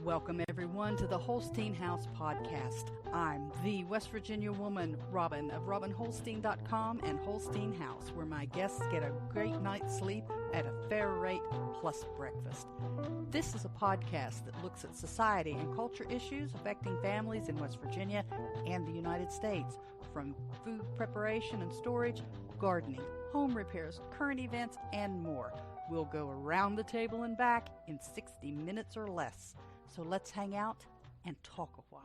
Welcome, everyone, to the Holstein House podcast. I'm the West Virginia woman, Robin, of RobinHolstein.com and Holstein House, where my guests get a great night's sleep at a fair rate plus breakfast. This is a podcast that looks at society and culture issues affecting families in West Virginia and the United States, from food preparation and storage, gardening, home repairs, current events, and more. We'll go around the table and back in 60 minutes or less. So let's hang out and talk a while.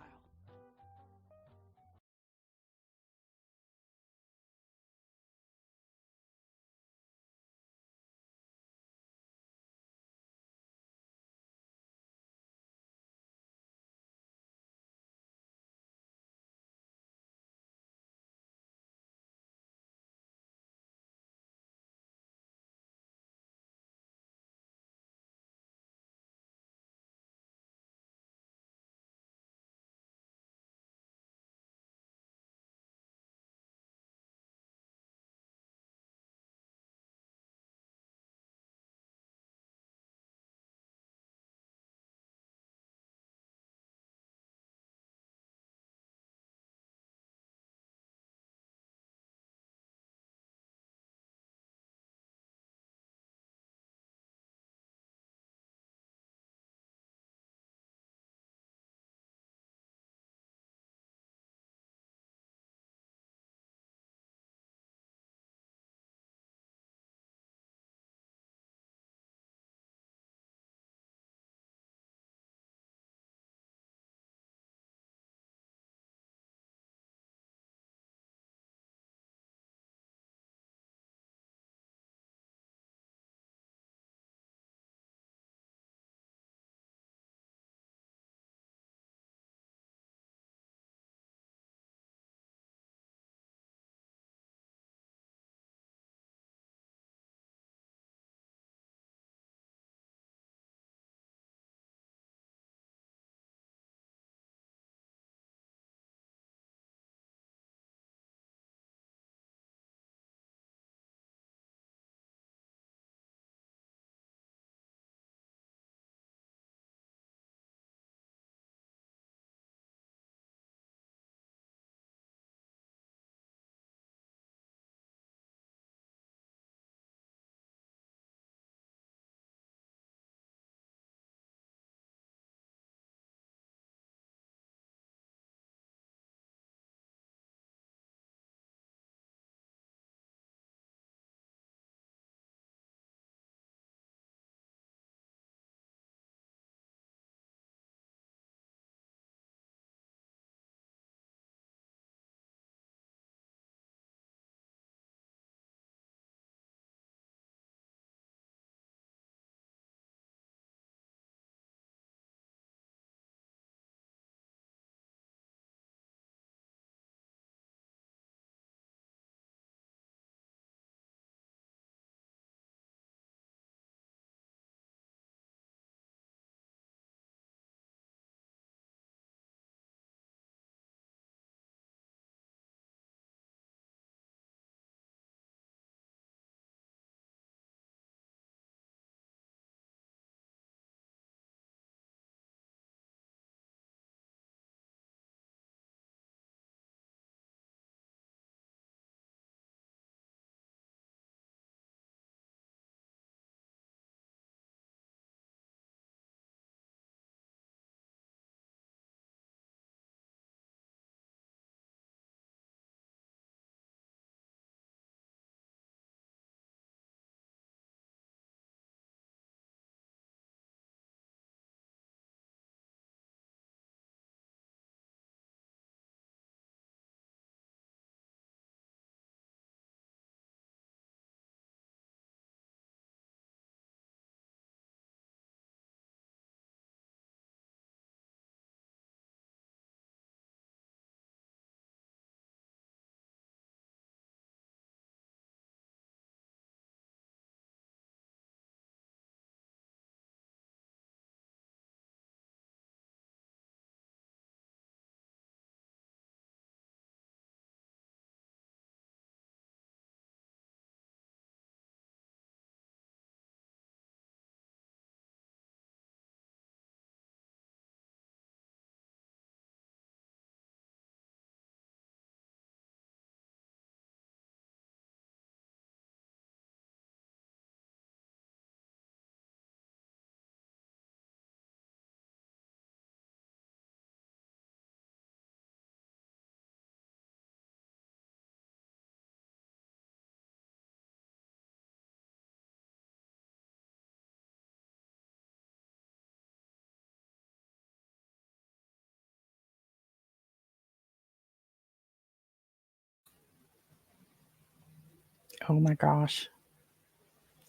Oh my gosh.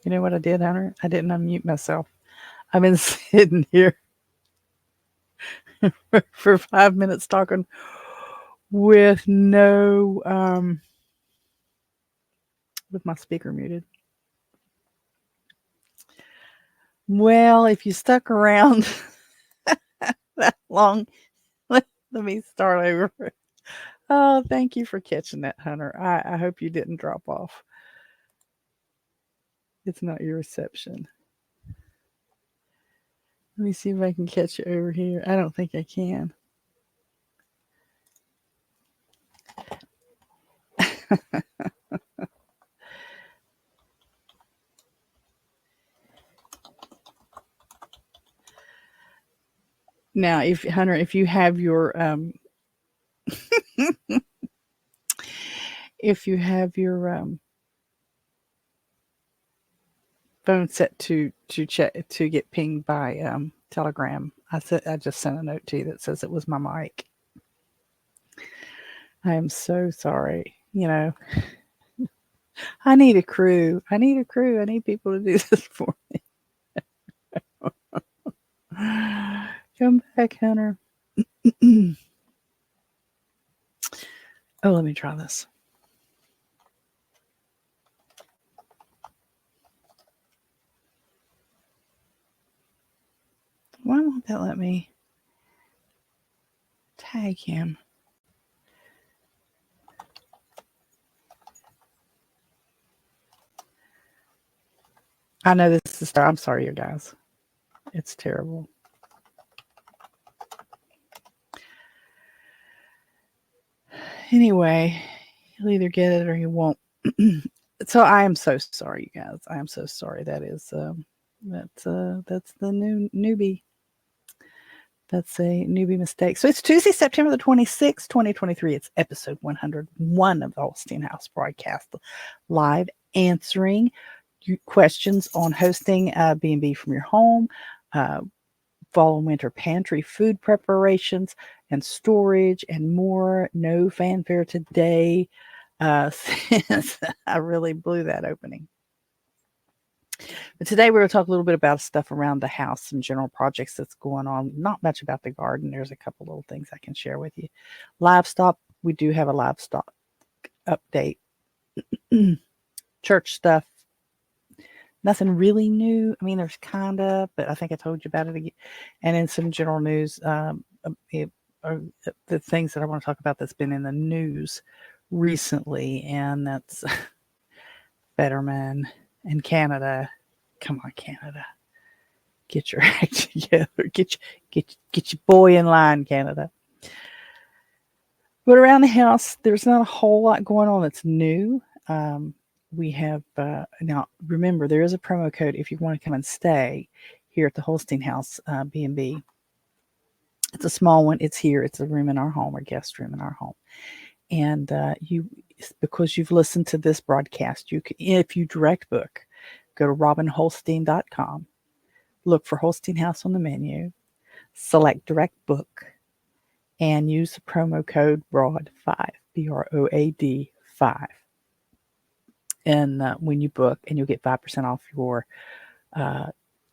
You know what I did, Hunter? I didn't unmute myself. I've been sitting here for 5 minutes talking with no with my speaker muted. Well, if you stuck around that long, let me start over. Oh, thank you for catching that, Hunter. I hope you didn't drop off. It's not your reception. Let me see if I can catch you over here. I don't think I can. Now, if Hunter, if you have your if you have your phone set to check to get pinged by Telegram, I just sent a note to you that says it was my mic. I am so sorry. You know, I need a crew. I need people to do this for me. Come back, Hunter. Oh, let me try this. Why won't that let me tag him? I know this is. I'm sorry, you guys. It's terrible. Anyway, you'll either get it or you won't. So I am so sorry, you guys. I am so sorry. That is that's the newbie. That's a newbie mistake. So it's Tuesday, September the 26th, 2023. It's episode 101 of the Holstein House broadcast, live answering questions on hosting B&B from your home, fall and winter pantry food preparations and storage and more. No fanfare today since I really blew that opening. But today we're going to talk a little bit about stuff around the house, some general projects that's going on. Not much about the garden. There's a couple little things I can share with you. Livestock, we do have a livestock update. Church stuff, nothing really new. I mean, there's kind of, but I think I told you about it again. And in some general news, the things that I want to talk about that's been in the news recently, and that's Fetterman and Canada. Come on, Canada. Get your act together. Get your boy in line, Canada. But around the house, there's not a whole lot going on that's new. We have, now remember, there is a promo code if you want to come and stay here at the Holstein House BNB. It's a small one. It's here. It's a room in our home, or guest room in our home. And because you've listened to this broadcast, you can, if you direct book, go to robinholstein.com, look for Holstein House on the menu, select direct book, and use the promo code BROAD5, BROAD 5. And when you book, and you'll get 5% off your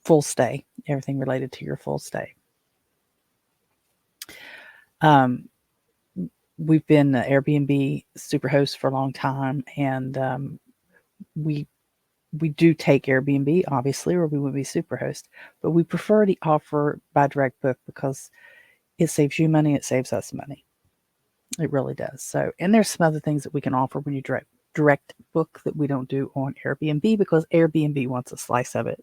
full stay, everything related to your full stay. We've been Airbnb Superhost for a long time, and we do take Airbnb, obviously, or we would be Superhost, but we prefer the offer by direct book because it saves you money, it saves us money. It really does. So, and there's some other things that we can offer when you direct book that we don't do on Airbnb, because Airbnb wants a slice of it.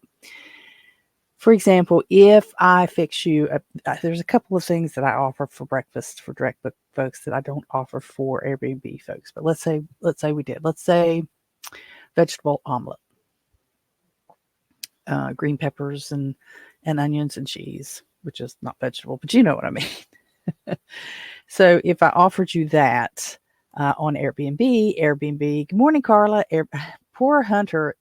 For example, if I fix you, there's a couple of things that I offer for breakfast for direct book folks that I don't offer for Airbnb folks. But let's say we did. Let's say vegetable omelet, green peppers and onions and cheese, which is not vegetable, but you know what I mean. So if I offered you that on Airbnb, good morning, Carla. Poor Hunter,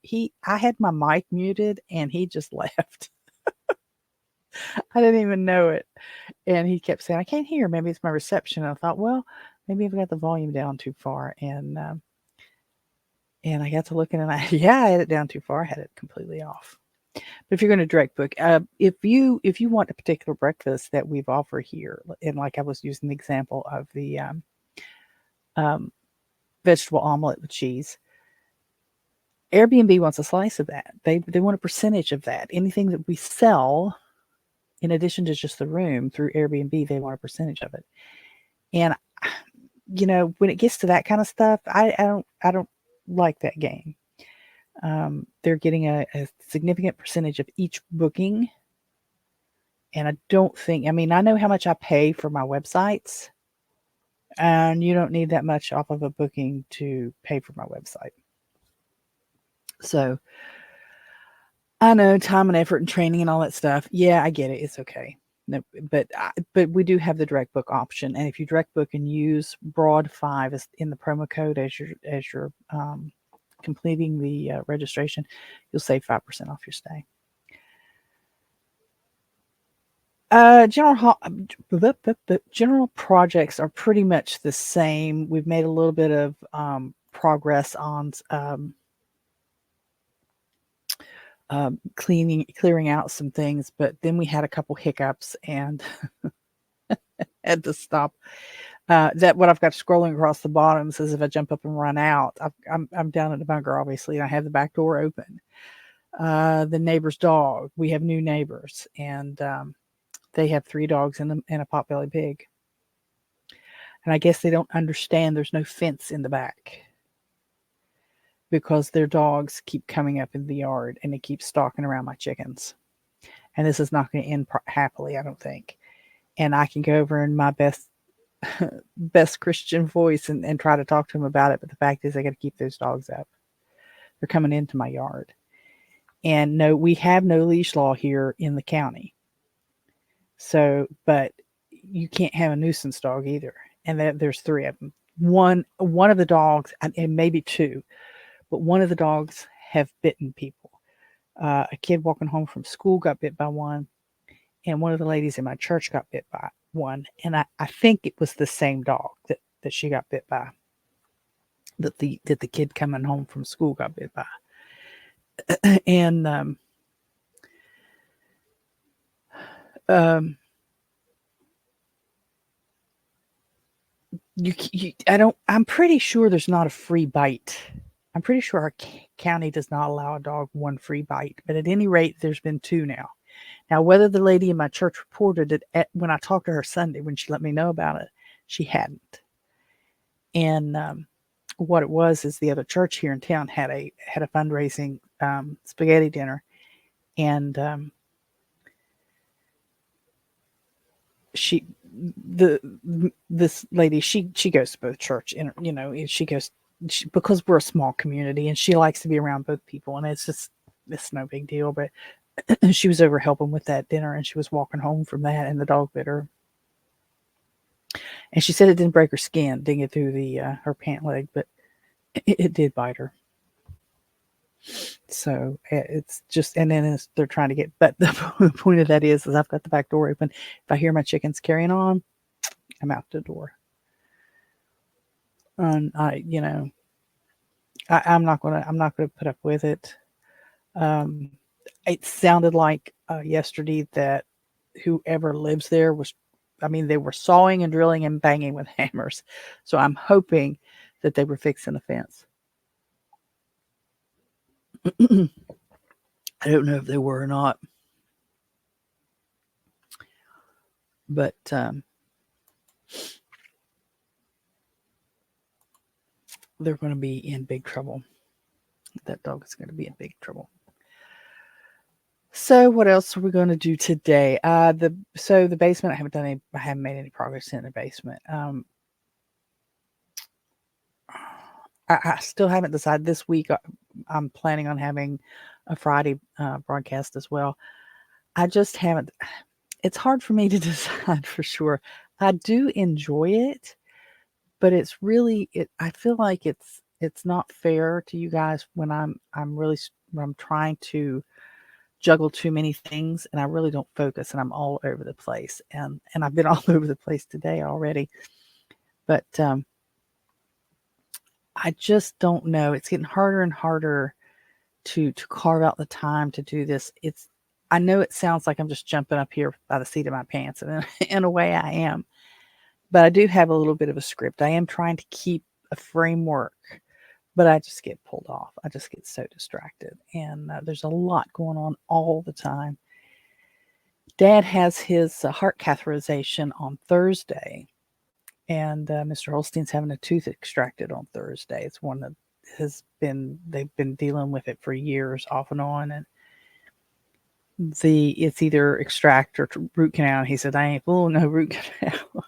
I had my mic muted and he just left. I didn't even know it. And he kept saying, I can't hear. Maybe it's my reception. And I thought, well, maybe I've got the volume down too far. And And I got to looking and I had it down too far. I had it completely off. But if you're going to direct book, if you want a particular breakfast that we've offered here, and like I was using the example of the um, vegetable omelet with cheese, Airbnb wants a slice of that. They want a percentage of that. Anything that we sell, in addition to just the room through Airbnb, they want a percentage of it. And when it gets to that kind of stuff, I don't like that game. They're getting a significant percentage of each booking. And I don't think, I know how much I pay for my websites, and you don't need that much off of a booking to pay for my website. So I know time and effort and training and all that stuff. Yeah, I get it. It's okay. No, but we do have the direct book option, and if you direct book and use Broad5 as in the promo code as you're completing the registration, you'll save 5% off your stay. General projects are pretty much the same. We've made a little bit of progress on clearing out some things, but then we had a couple hiccups and had to stop. That what I've got scrolling across the bottom says if I jump up and run out, I'm down at the bunker, obviously, and I have the back door open. The neighbor's dog. We have new neighbors, and they have 3 dogs and a potbelly pig. And I guess they don't understand there's no fence in the back because their dogs keep coming up in the yard and they keep stalking around my chickens. And this is not going to end happily, I don't think. And I can go over in my best Christian voice and try to talk to them about it. But the fact is, I got to keep those dogs up. They're coming into my yard. And no, we have no leash law here in the county. So, but you can't have a nuisance dog either. And there's 3 of them. One of the dogs, and maybe 2, but one of the dogs have bitten people. A kid walking home from school got bit by one, and one of the ladies in my church got bit by one. And I think it was the same dog that she got bit by, that the kid coming home from school got bit by. And I'm pretty sure there's not a free bite. I'm pretty sure our county does not allow a dog 1 free bite, but at any rate, there's been 2 now. Now, whether the lady in my church reported it when I talked to her Sunday, when she let me know about it, she hadn't. And what it was is the other church here in town had a fundraising spaghetti dinner, and this lady, she goes to both church, and she goes because we're a small community, and she likes to be around both people, and it's no big deal. But she was over helping with that dinner, and she was walking home from that, and the dog bit her. And she said it didn't break her skin, didn't get through the her pant leg, but it did bite her. So it's just, and then they're trying to get, but the point of that is I've got the back door open. If I hear my chickens carrying on, I'm out the door. And I'm not gonna put up with it. It sounded like yesterday that whoever lives there they were sawing and drilling and banging with hammers. So I'm hoping that they were fixing the fence. I don't know if they were or not, but they're going to be in big trouble. That dog is going to be in big trouble. So what else are we going to do today? The basement, I haven't made any progress in the basement. I still haven't decided. This week I'm planning on having a Friday broadcast as well. I just haven't. It's hard for me to decide for sure. I do enjoy it, but it's really I feel like it's not fair to you guys when I'm trying to juggle too many things, and I really don't focus, and I'm all over the place, and I've been all over the place today already. But I just don't know. It's getting harder and harder to carve out the time to do this. I know it sounds like I'm just jumping up here by the seat of my pants, and in a way I am. But I do have a little bit of a script. I am trying to keep a framework, but I just get pulled off. I just get so distracted, and there's a lot going on all the time. Dad has his heart catheterization on Thursday, and Mr. Holstein's having a tooth extracted on Thursday. It's one that they've been dealing with it for years, off and on, and it's either extract or root canal. And he said, "I ain't fooling no root canal."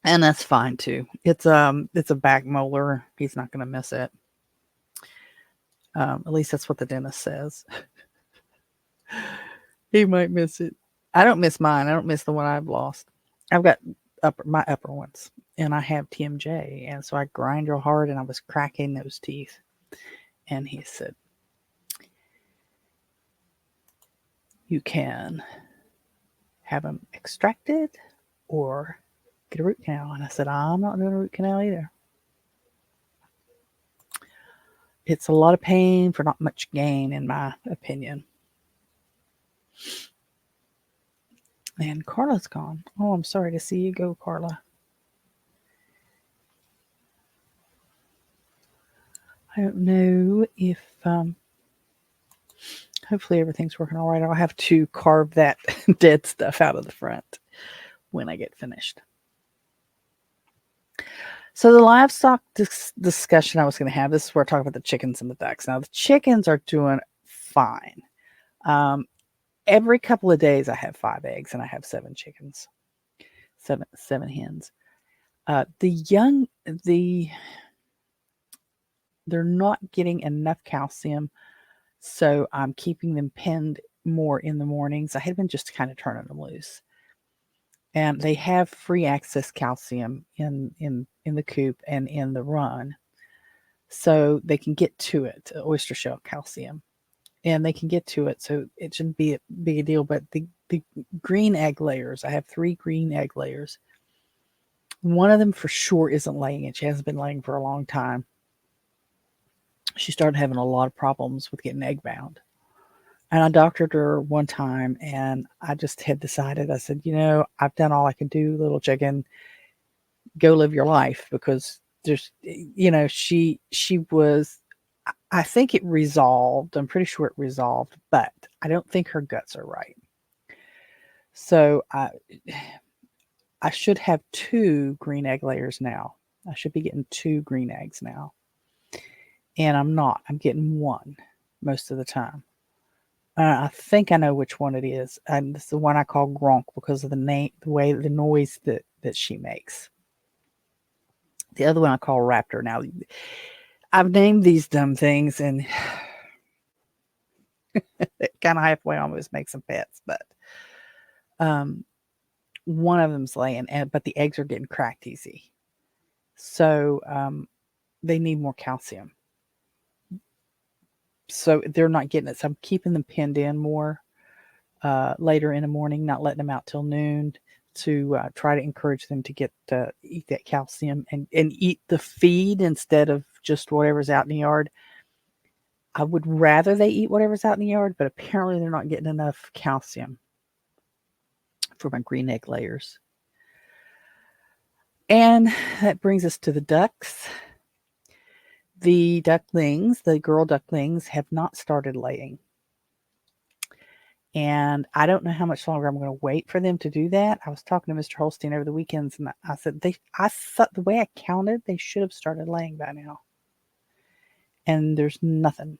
And that's fine too. It's a back molar. He's not going to miss it. At least that's what the dentist says. He might miss it. I don't miss mine. I don't miss the one I've lost. I've got my upper ones, and I have TMJ, and so I grind real hard, and I was cracking those teeth. And he said, "You can have them extracted or get a root canal." And I said, "I'm not doing a root canal either. It's a lot of pain for not much gain, in my opinion." And Carla's gone. Oh, I'm sorry to see you go, Carla. I don't know if, hopefully everything's working all right. I'll have to carve that dead stuff out of the front when I get finished. So the livestock discussion I was going to have, this is where I talk about the chickens and the ducks. Now, the chickens are doing fine. Every couple of days, I have 5 eggs, and I have 7 chickens, seven hens. They're not getting enough calcium, so I'm keeping them penned more in the mornings. I had been just kind of turning them loose, and they have free access calcium in the coop and in the run, so they can get to it. Oyster shell calcium. And they can get to it, so it shouldn't be a big deal. But the green egg layers, I have 3 green egg layers. One of them for sure isn't laying, and she hasn't been laying for a long time. She started having a lot of problems with getting egg bound. And I doctored her one time, and I just had decided, I said, I've done all I can do, little chicken. Go live your life, because there's, she was, I think it resolved. I'm pretty sure it resolved, but I don't think her guts are right. So I should have 2 green egg layers now. I should be getting 2 green eggs now. And I'm not. I'm getting 1 most of the time. I think I know which one it is. And it's the one I call Gronk because of the noise that she makes. The other one I call Raptor. Now, I've named these dumb things, and it kind of halfway almost makes them pets, but one of them's laying, but the eggs are getting cracked easy. So they need more calcium. So they're not getting it. So I'm keeping them pinned in more later in the morning, not letting them out till noon, to try to encourage them to eat that calcium and eat the feed instead of just whatever's out in the yard. I would rather they eat whatever's out in the yard, but apparently they're not getting enough calcium for my green egg layers. And that brings us to the ducks. The girl ducklings, have not started laying. And I don't know how much longer I'm going to wait for them to do that. I was talking to Mr. Holstein over the weekends, and I said, I thought the way I counted, they should have started laying by now. And there's nothing.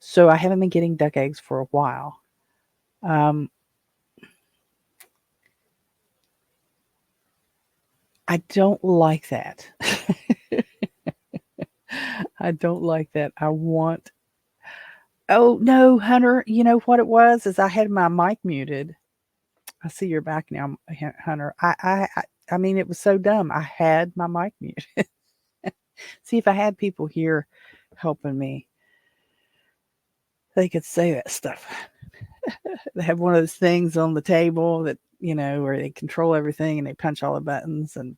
So I haven't been getting duck eggs for a while. I don't like that. I don't like that. Oh, no, Hunter, you know what it was? Is I had my mic muted. I see you're back now, Hunter. I mean, it was so dumb. I had my mic muted. See, if I had people here helping me, they could say that stuff. They have one of those things on the table that, where they control everything and they punch all the buttons. And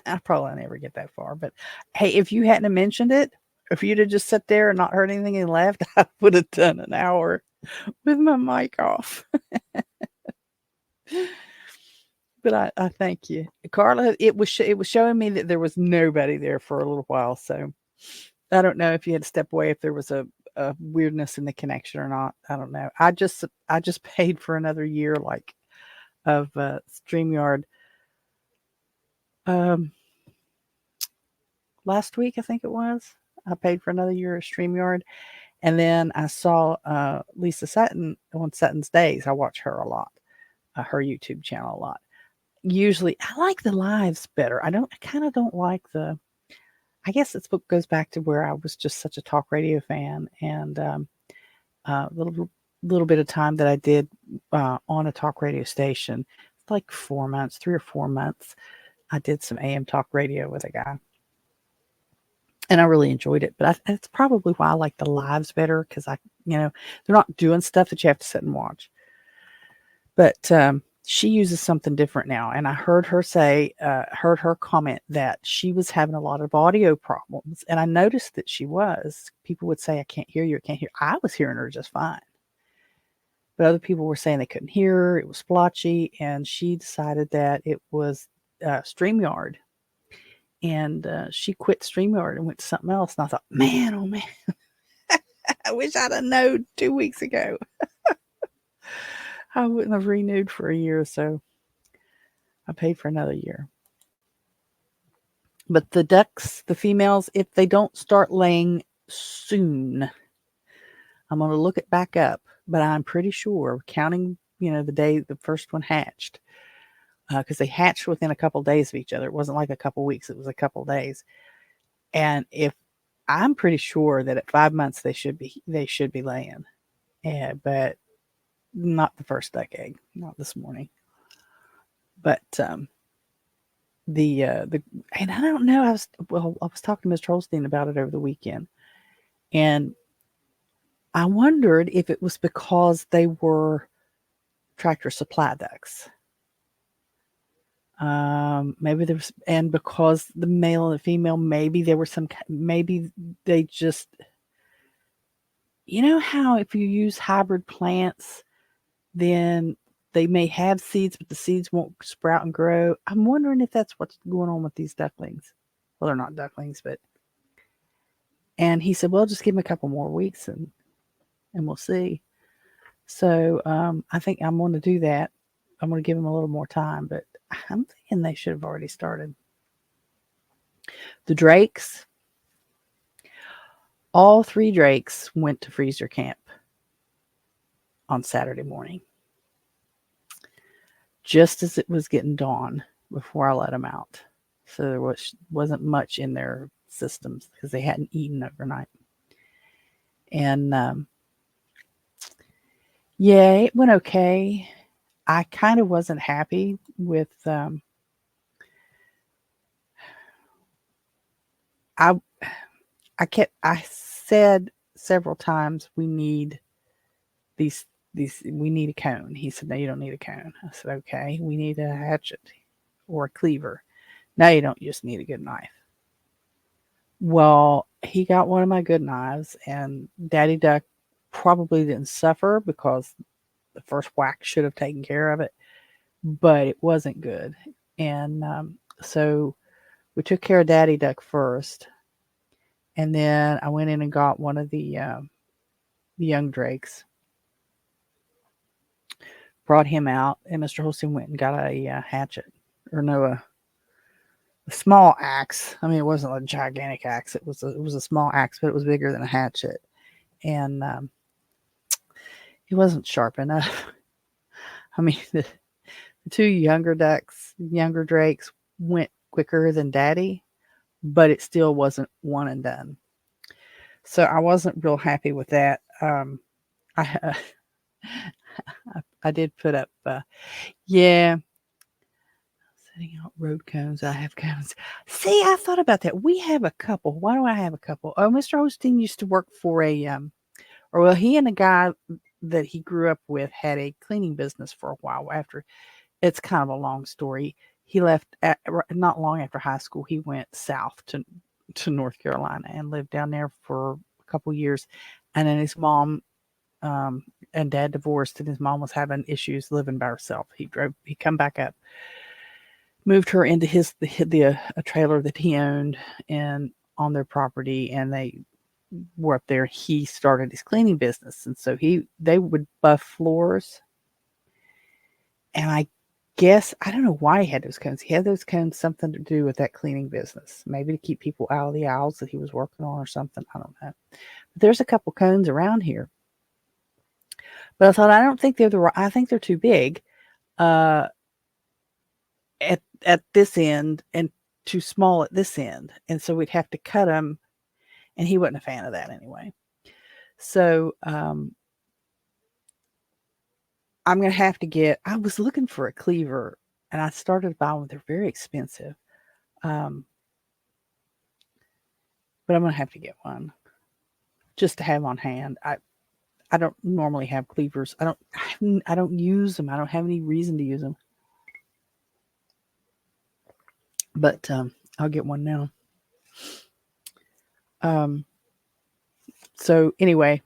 I probably never get that far. But hey, if you hadn't mentioned it, if you'd have just sat there and not heard anything and left, I would have done an hour with my mic off. But I thank you, Carla. It was showing me that there was nobody there for a little while. So I don't know if you had to step away, if there was a weirdness in the connection or not. I don't know. I just paid for another year of StreamYard um last week, I think it was. I paid for another year of StreamYard. And then I saw Lisa Sutton on Sutton's Days. I watch her a lot, her YouTube channel a lot. Usually, I like the lives better. I kind of don't like I guess it goes back to where I was just such a talk radio fan, and little bit of time that I did on a talk radio station, like 4 months, 3 or 4 months. I did some AM talk radio with a guy, and I really enjoyed it. But that's probably why I like the lives better, because they're not doing stuff that you have to sit and watch. But she uses something different now, and I heard her comment that she was having a lot of audio problems, and I noticed that she was. People would say, "I can't hear you. I can't hear." I was hearing her just fine, but other people were saying they couldn't hear her. It was splotchy, and she decided that it was StreamYard. And she quit StreamYard and went to something else. And I thought, man, oh man, I wish I'd have known 2 weeks ago. I wouldn't have renewed for a year, so I paid for another year. But the ducks, the females, if they don't start laying soon, I'm going to look it back up. But I'm pretty sure, counting, the day the first one hatched, because they hatched within a couple of days of each other. It wasn't like a couple of weeks; it was a couple of days. And I'm pretty sure that at 5 months they should be laying, but not the first duck egg, not this morning. But and I don't know. I was talking to Mr. Holstein about it over the weekend, and I wondered if it was because they were Tractor Supply ducks. Maybe there was, and because the male and the female, maybe they just, how if you use hybrid plants, then they may have seeds, but the seeds won't sprout and grow. I'm wondering if that's what's going on with these ducklings. Well, they're not ducklings, and he said, well, just give them a couple more weeks and we'll see. So, I think I'm going to do that. I'm going to give them a little more time, but I'm thinking they should have already started. The drakes, all 3 drakes went to freezer camp on Saturday morning, just as it was getting dawn before I let them out. So there wasn't much in their systems because they hadn't eaten overnight. And yeah, it went okay. I kind of wasn't happy with I said several times, we need we need a cone. He said, no, you don't need a cone. I said, okay, we need a hatchet or a cleaver. No, you don't just need a good knife. Well, he got one of my good knives, and Daddy Duck probably didn't suffer because the first whack should have taken care of it, but it wasn't good. And so we took care of Daddy Duck first, and then I went in and got one of the young drakes, brought him out, and Mr. Holstein went and got a hatchet, or no, a small axe. I mean, it wasn't a gigantic axe. It was a small axe, but it was bigger than a hatchet, and it wasn't sharp enough. I mean, the 2 younger drakes went quicker than Daddy, but it still wasn't one and done. So I wasn't real happy with that. I did put up, setting out road cones. I have cones. See, I thought about that. We have a couple. Why do I have a couple? Oh, Mr. Holstein used to work for he and a guy that he grew up with had a cleaning business for a while. After, it's kind of a long story. he left not long after high school. He went south to North Carolina and lived down there for a couple years. And then his mom and dad divorced, and his mom was having issues living by herself. He come back up, moved her into a trailer that he owned and on their property, and they were up there. He started his cleaning business, and so they would buff floors. And I guess I don't know why he had those cones. He had those cones something to do with that cleaning business, maybe to keep people out of the aisles that he was working on or something. I don't know. But there's a couple cones around here. But I thought, I don't think I think they're too big at this end and too small at this end. And so we'd have to cut them. And he wasn't a fan of that anyway. So I'm going to have to I was looking for a cleaver, and I started buying them. They're very expensive. But I'm going to have to get one just to have on hand. I don't normally have cleavers. I don't use them. I don't have any reason to use them. But I'll get one now. So anyway,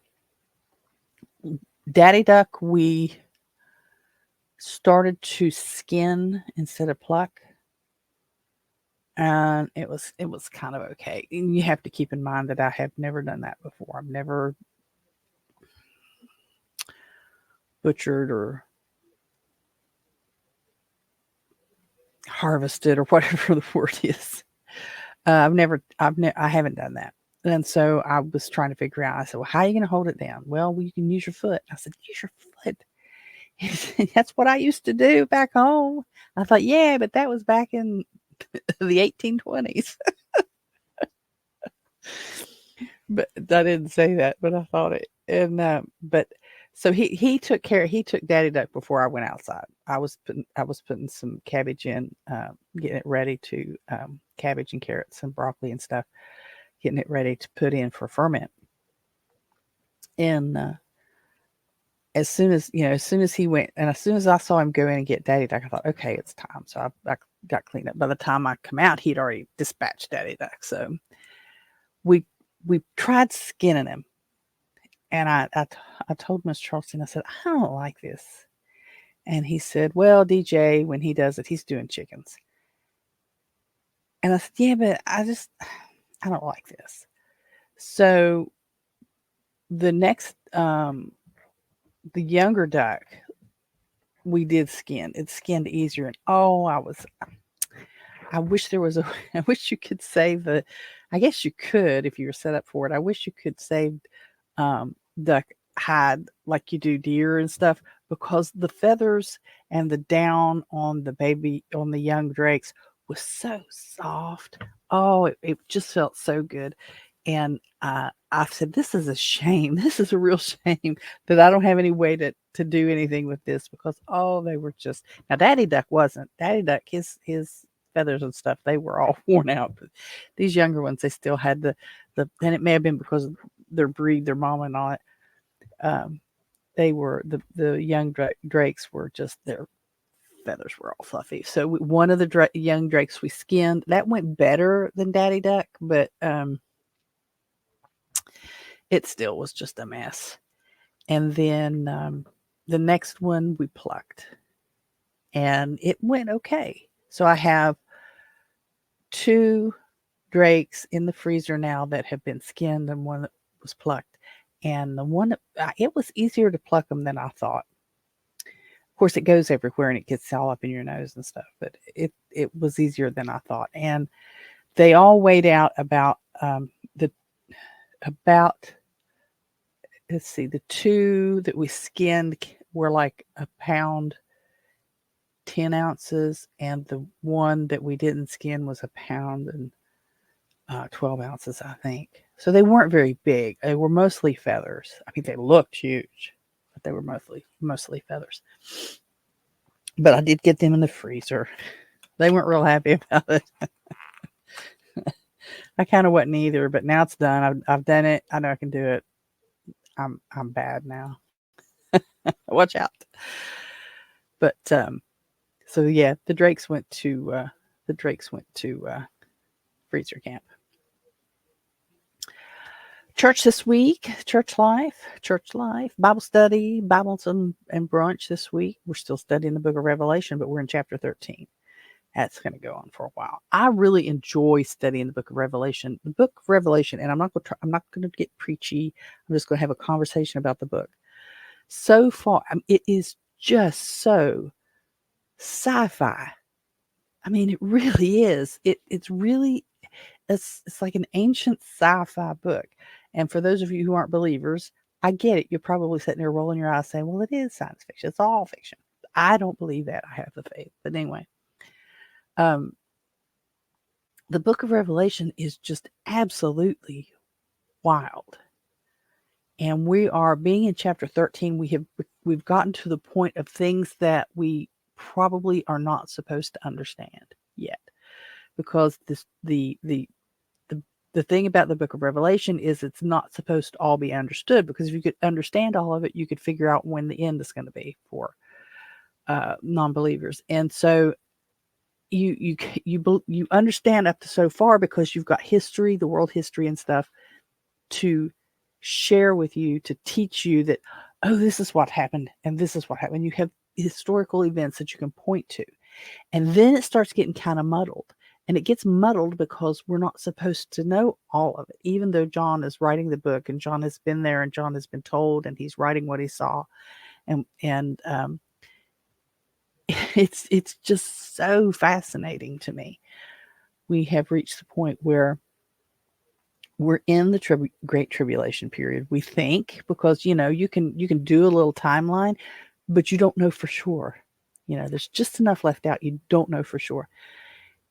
Daddy Duck, we started to skin instead of pluck. And it was kind of okay. And you have to keep in mind that I have never done that before. I've never butchered or harvested or whatever the word is. I haven't done that. And so I was trying to figure out, I said, well, how are you going to hold it down? Well, you can use your foot. I said, use your foot. That's what I used to do back home. I thought, yeah, but that was back in the 1820s. But I didn't say that, but I thought it. And, but so he took Daddy Duck before I went outside. I was putting some cabbage in, getting it ready to, cabbage and carrots and broccoli and stuff, getting it ready to put in for ferment. And, as soon as he went, and as soon as I saw him go in and get Daddy Duck, I thought, okay, it's time. So I got cleaned up. By the time I come out, he'd already dispatched Daddy Duck. So we tried skinning him. And I told Miss Charleston, I said, I don't like this. And he said, well, DJ, when he does it, he's doing chickens. And I said, yeah, but I don't like this. So the next, the younger duck, we did skin. It skinned easier. And I wish there was I wish you could save I guess you could if you were set up for it. I wish you could save duck hide like you do deer and stuff, because the feathers and the down on the young drakes was so soft. Oh, it just felt so good. And I said, this is a shame. This is a real shame that I don't have any way to do anything with this, because they were just, now Daddy Duck wasn't. Daddy Duck, his feathers and stuff, they were all worn out. But these younger ones, they still had and it may have been because of their breed, their mama and all that. They were, the young drakes were just, their feathers were all fluffy. So one of the young drakes we skinned. That went better than Daddy Duck, but it still was just a mess. And then the next one we plucked, and it went okay. So I have 2 drakes in the freezer now that have been skinned, and one that was plucked. And the one it was easier to pluck them than I thought. Of course, it goes everywhere and it gets all up in your nose and stuff, but it was easier than I thought. And they all weighed out about let's see, the 2 that we skinned were like a pound 10 ounces, and the one that we didn't skin was a pound and 12 ounces, I think. So they weren't very big. They were mostly feathers. I mean, they looked huge, but they were mostly feathers. But I did get them in the freezer. They weren't real happy about it. I kind of wasn't either, but now it's done. I've done it. I know I can do it. I'm bad now. Watch out. But So yeah, the Drakes went to freezer camp. Church this week, church life, Bible study, Bibles and brunch this week. We're still studying the book of Revelation, but we're in chapter 13. That's going to go on for a while. I really enjoy studying the book of Revelation. The book of Revelation, and I'm not going to get preachy. I'm just going to have a conversation about the book. So far, it is just so sci-fi. I mean, it really is. It's like an ancient sci-fi book. And for those of you who aren't believers, I get it. You're probably sitting there rolling your eyes saying, well, it is science fiction. It's all fiction. I don't believe that. I have the faith. But anyway, the book of Revelation is just absolutely wild. And we are being in chapter 13. We've gotten to the point of things that we probably are not supposed to understand yet, because the thing about the book of Revelation is it's not supposed to all be understood, because if you could understand all of it, you could figure out when the end is going to be for non-believers. And so you understand up to so far because you've got history, the world history and stuff to share with you, to teach you that, oh, this is what happened and this is what happened. You have historical events that you can point to. And then it starts getting kind of muddled. And it gets muddled because we're not supposed to know all of it, even though John is writing the book and John has been there and John has been told and he's writing what he saw. And it's just so fascinating to me. We have reached the point where we're in the Great Tribulation period. We think, because, you can do a little timeline, but you don't know for sure. There's just enough left out. You don't know for sure.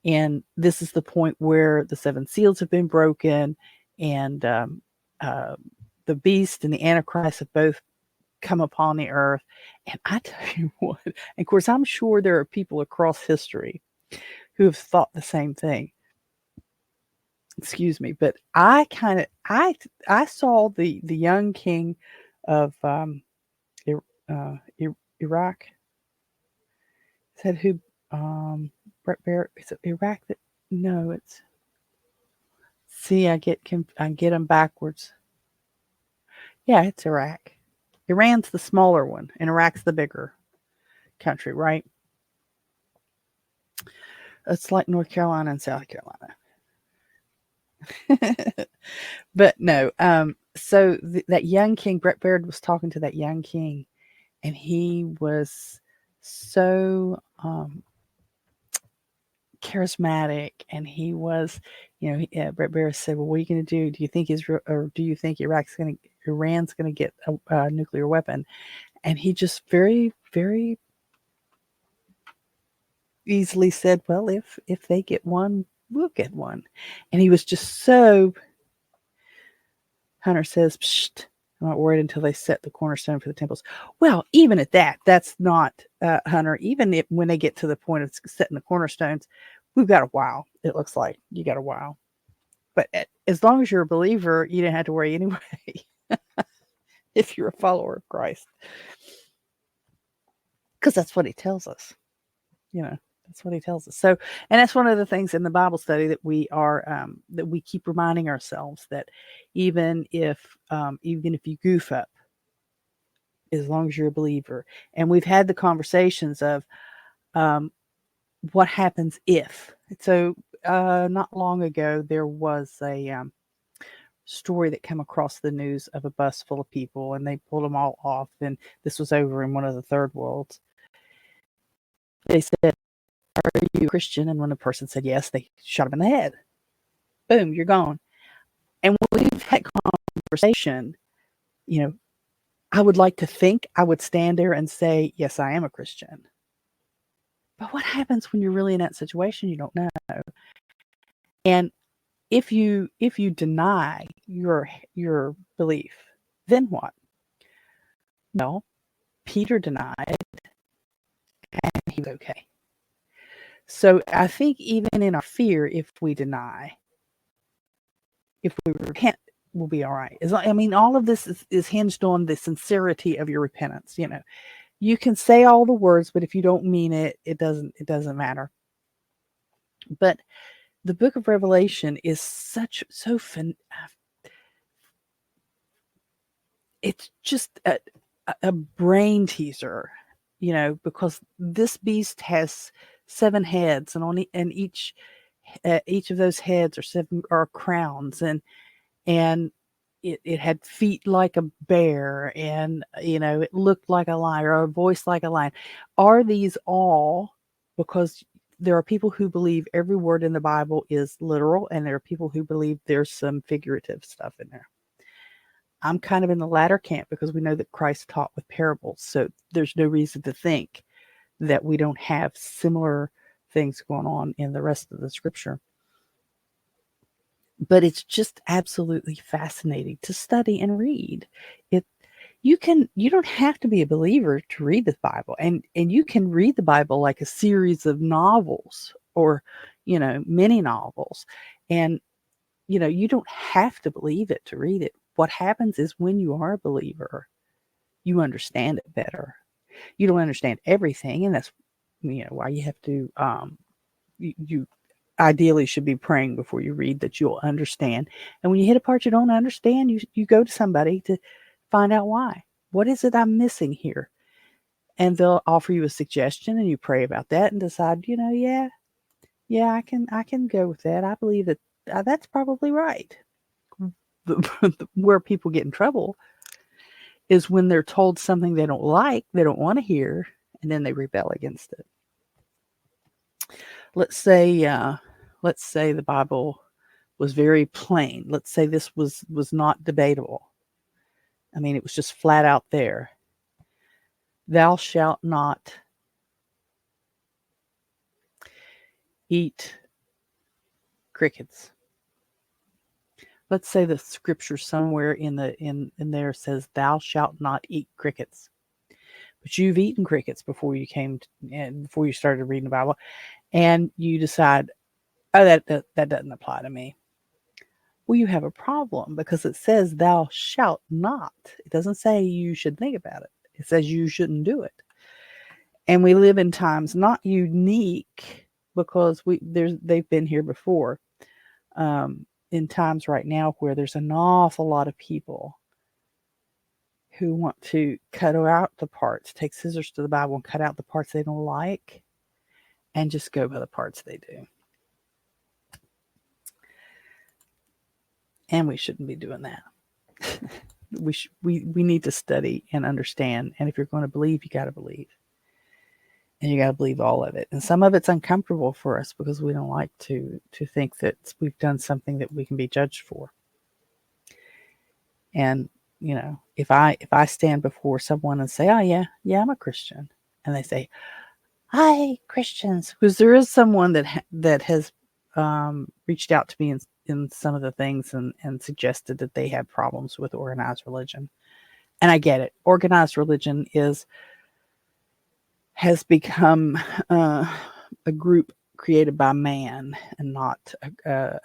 And this is the point where the 7 seals have been broken, and the beast and the Antichrist have both come upon the earth. And I tell you what, and of course, I'm sure there are people across history who have thought the same thing. Excuse me, but I saw the young king of Iraq. Is that who? Brett Barrett, is it Iraq? No, it's. See, I get them backwards. Yeah, it's Iraq. Iran's the smaller one, and Iraq's the bigger country, right? It's like North Carolina and South Carolina. But no, so that young king, Brett Baird, was talking to that young king, and he was so charismatic, and he was, Brett Baird said, well, what are you going to do? Do you think Iran's going to get a nuclear weapon? And he just very, very easily said, well, if they get one, we'll get one. And he was just so, Hunter says, psst, I'm not worried until they set the cornerstone for the temples. Well, even at that, that's not, Hunter, even when they get to the point of setting the cornerstones, we've got a while. It looks like you got a while. But as long as you're a believer, you don't have to worry anyway. If you're a follower of Christ. Because that's what he tells us. That's what he tells us. So, and that's one of the things in the Bible study that we are, that we keep reminding ourselves, that even if you goof up, as long as you're a believer. And we've had the conversations of what happens if. So not long ago, there was a story that came across the news of a bus full of people, and they pulled them all off. And this was over in one of the third worlds. They said, are you a Christian? And when the person said yes, they shot him in the head. Boom, you're gone. And when we've had conversation, I would like to think I would stand there and say, yes, I am a Christian. But what happens when you're really in that situation? You don't know. And if you deny your belief, then what? Well, Peter denied, and he was okay. So I think even in our fear, if we deny, if we repent, we'll be all right. All of this is hinged on the sincerity of your repentance. You can say all the words, but if you don't mean it, it doesn't matter. But the book of Revelation is it's just a brain teaser, because this beast has 7 heads, and each of those heads are crowns, and it had feet like a bear, and it looked like a lion, or a voice like a lion. Are these all because there are people who believe every word in the Bible is literal, and there are people who believe there's some figurative stuff in there? I'm kind of in the latter camp because we know that Christ taught with parables. So there's no reason to think that we don't have similar things going on in the rest of the scripture. But it's just absolutely fascinating to study and read. You don't have to be a believer to read the Bible, and you can read the Bible like a series of novels, or mini novels, and you don't have to believe it to read it. What happens is when you are a believer, you understand it better. You don't understand everything, and that's why you have to you ideally should be praying before you read that you'll understand. And when you hit a part you don't understand, you go to somebody to find out why. What is it I'm missing here? And they'll offer you a suggestion, and you pray about that and decide, yeah, I can go with that. I believe that that's probably right. Where people get in trouble is when they're told something they don't like, they don't want to hear, and then they rebel against it. Let's say the Bible was very plain. Let's say this was not debatable. I mean, it was just flat out there. Thou shalt not eat crickets. Let's say the scripture somewhere in there says, "Thou shalt not eat crickets," but you've eaten crickets before you before you started reading the Bible, and you decide, "Oh, that doesn't apply to me." Well, you have a problem because it says, "Thou shalt not." It doesn't say you should think about it. It says you shouldn't do it. And we live in times not unique because they've been here before. In times right now where there's an awful lot of people who want to cut out the parts, take scissors to the Bible and cut out the parts they don't like, and just go by the parts they do. And we shouldn't be doing that. we need to study and understand. And if you're going to believe, you got to believe. And you got to believe all of it. And some of it's uncomfortable for us because we don't like to think that we've done something that we can be judged for. And, if I stand before someone and say, "Oh, yeah, I'm a Christian," and they say, "Hi, Christians," because there is someone that has reached out to me in some of the things and suggested that they have problems with organized religion. And I get it. Organized religion has become a group created by man and not a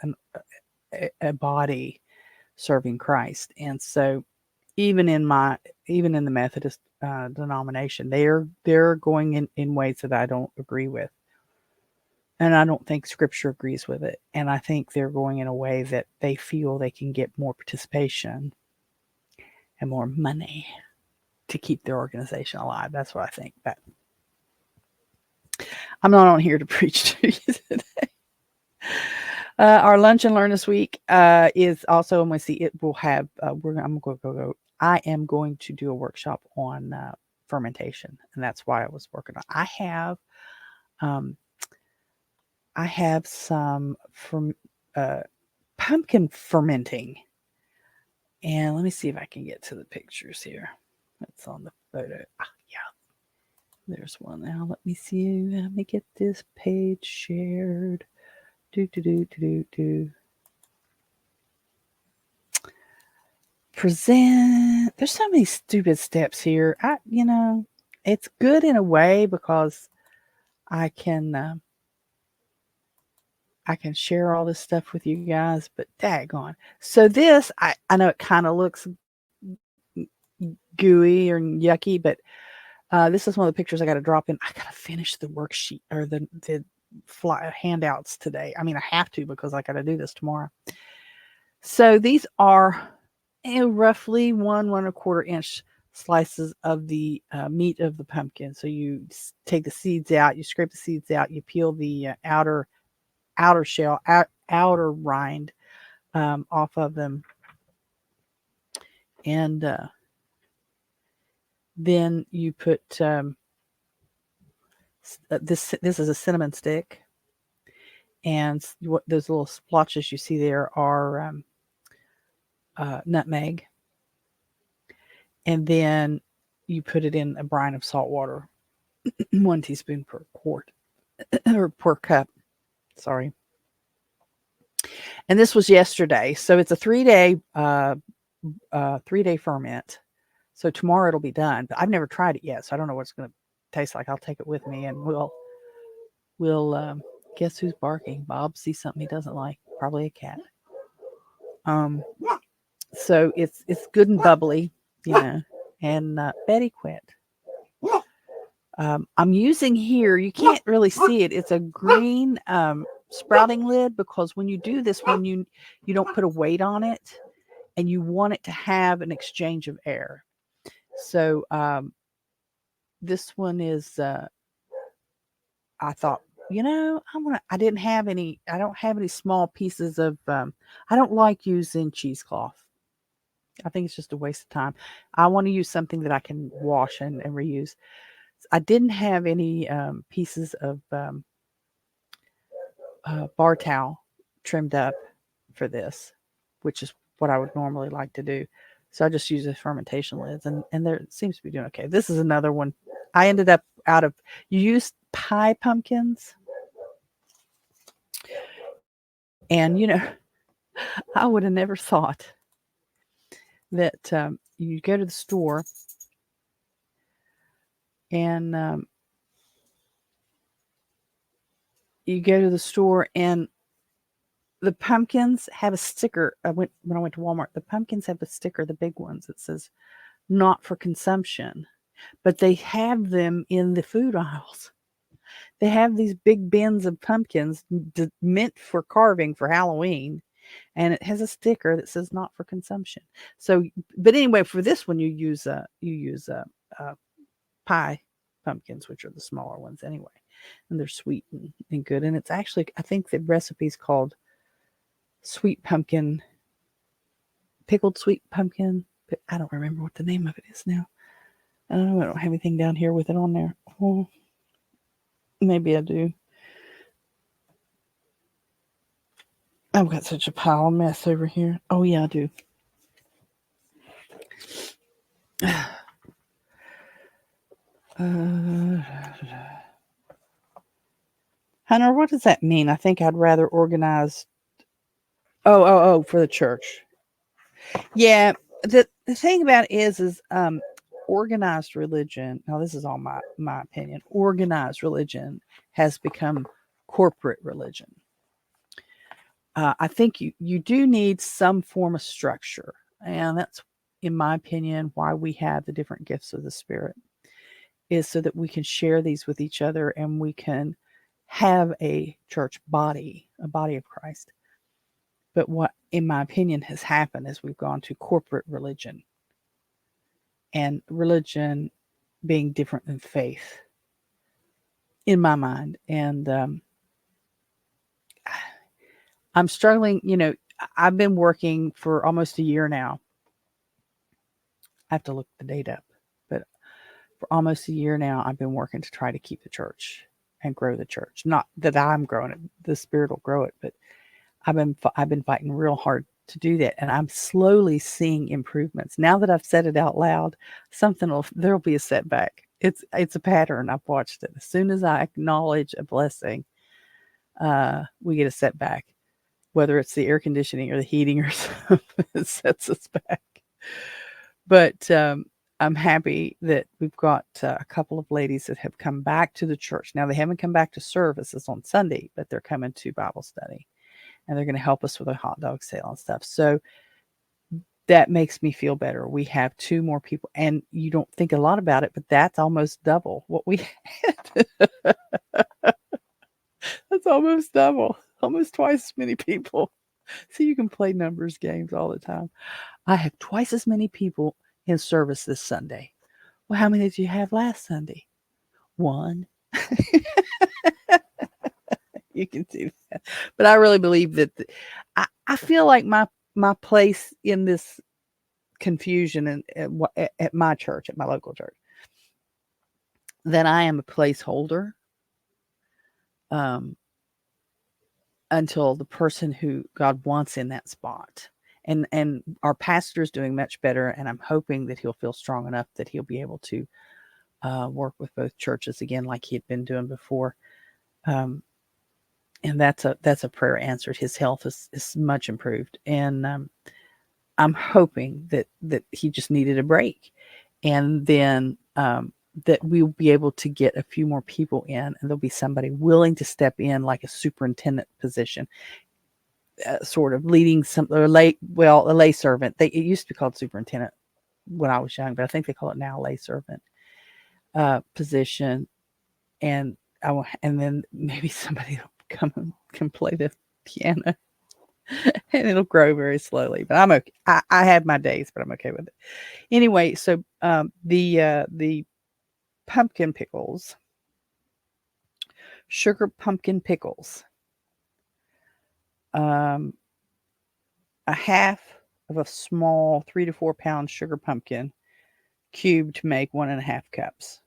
body serving Christ. And so even in the Methodist denomination, they're going in ways that I don't agree with. And I don't think Scripture agrees with it. And I think they're going in a way that they feel they can get more participation and more money to keep their organization alive. That's what I think. But I'm not on here to preach to you today. Our lunch and learn this week is also, I'm going to see, it will have, I am going to do a workshop on fermentation. And that's why I was working on. I have some pumpkin fermenting. And let me see if I can get to the pictures here. That's on the photo. Yeah. There's one now. Let me see. Let me get this page shared. Present. There's so many stupid steps here. It's good in a way because I can share all this stuff with you guys, but daggone. So this, I know it kind of looks gooey or yucky, but This is one of the pictures I got to drop in. I got to finish the worksheet or the handouts today. I mean, I have to because I got to do this tomorrow. So these are roughly 1.25 inch slices of the meat of the pumpkin. So you take the seeds out, you scrape the seeds out, you peel the outer shell, outer rind off of them, and then you put this is a cinnamon stick, and what those little splotches you see there are nutmeg, and then you put it in a brine of salt water, 1 teaspoon per quart or per cup. Sorry. And this was yesterday, so it's a 3-day 3-day ferment. So tomorrow it'll be done. But I've never tried it yet, so I don't know what it's going to taste like. I'll take it with me, and we'll guess who's barking? Bob sees something he doesn't like, probably a cat. So it's good and bubbly, and Betty quit. I'm using here, you can't really see it. It's a green sprouting lid, because when you do this, when you don't put a weight on it, and you want it to have an exchange of air. So this one is I thought, I don't have any small pieces of I don't like using cheesecloth. I think it's just a waste of time. I want to use something that I can wash and reuse. I didn't have any pieces of bar towel trimmed up for this, which is what I would normally like to do. So I just use the fermentation lids, and there it seems to be doing okay. This is another one. I ended up you use pie pumpkins. And, I would have never thought that you go to the store and the pumpkins have a sticker. When I went to Walmart, the pumpkins have a sticker, the big ones, that says not for consumption, but they have them in the food aisles. They have these big bins of pumpkins meant for carving for Halloween, and it has a sticker that says not for consumption. So, but anyway, for this one, you use pie pumpkins, which are the smaller ones anyway, and they're sweet and good. And it's actually, I think the recipe's called sweet pumpkin, pickled sweet pumpkin, but I don't remember what the name of it is now. I don't know. I don't have anything down here with it on there. Oh, maybe I do. I've got such a pile of mess over here. Oh, yeah, I do. Hunter, what does that mean? I think I'd rather organize. Oh, for the church. Yeah, the thing about it is organized religion. Now, this is all my opinion. Organized religion has become corporate religion. I think you do need some form of structure, and that's, in my opinion, why we have the different gifts of the Spirit, is so that we can share these with each other, and we can have a church body, a body of Christ. But what, in my opinion, has happened is we've gone to corporate religion, and religion being different than faith, in my mind. And I'm struggling. I've been working for almost a year now. I have to look the date up, but for almost a year now, I've been working to try to keep the church and grow the church. Not that I'm growing it; the Spirit will grow it. But I've been fighting real hard to do that, and I'm slowly seeing improvements. Now that I've said it out loud, there'll be a setback. It's a pattern. I've watched it. As soon as I acknowledge a blessing, we get a setback. Whether it's the air conditioning or the heating or something, it sets us back. But I'm happy that we've got a couple of ladies that have come back to the church. Now, they haven't come back to services on Sunday, but they're coming to Bible study, and they're going to help us with a hot dog sale and stuff. So that makes me feel better. We have 2 more people, and you don't think a lot about it, but that's almost double what we had. That's almost double, almost twice as many people. So you can play numbers games all the time. I have twice as many people in service this Sunday. Well, how many did you have last Sunday? 1. You can do that. But I really believe that I feel like my place in this confusion and at my church, at my local church, that I am a placeholder until the person who God wants in that spot. And our pastor is doing much better, and I'm hoping that he'll feel strong enough that he'll be able to work with both churches again like he had been doing before. And that's a prayer answered. His health is much improved, and I'm hoping that he just needed a break, and then that we'll be able to get a few more people in, and there'll be somebody willing to step in like a superintendent position, sort of leading a lay servant. It used to be called superintendent when I was young, but I think they call it now lay servant position, and then maybe somebody will come and can play the piano. And it'll grow very slowly, but I'm okay. I have my days, but I'm okay with it. Anyway, so the pumpkin pickles, sugar pumpkin pickles, a half of a small 3 to 4 pound sugar pumpkin cubed to make 1.5 cups.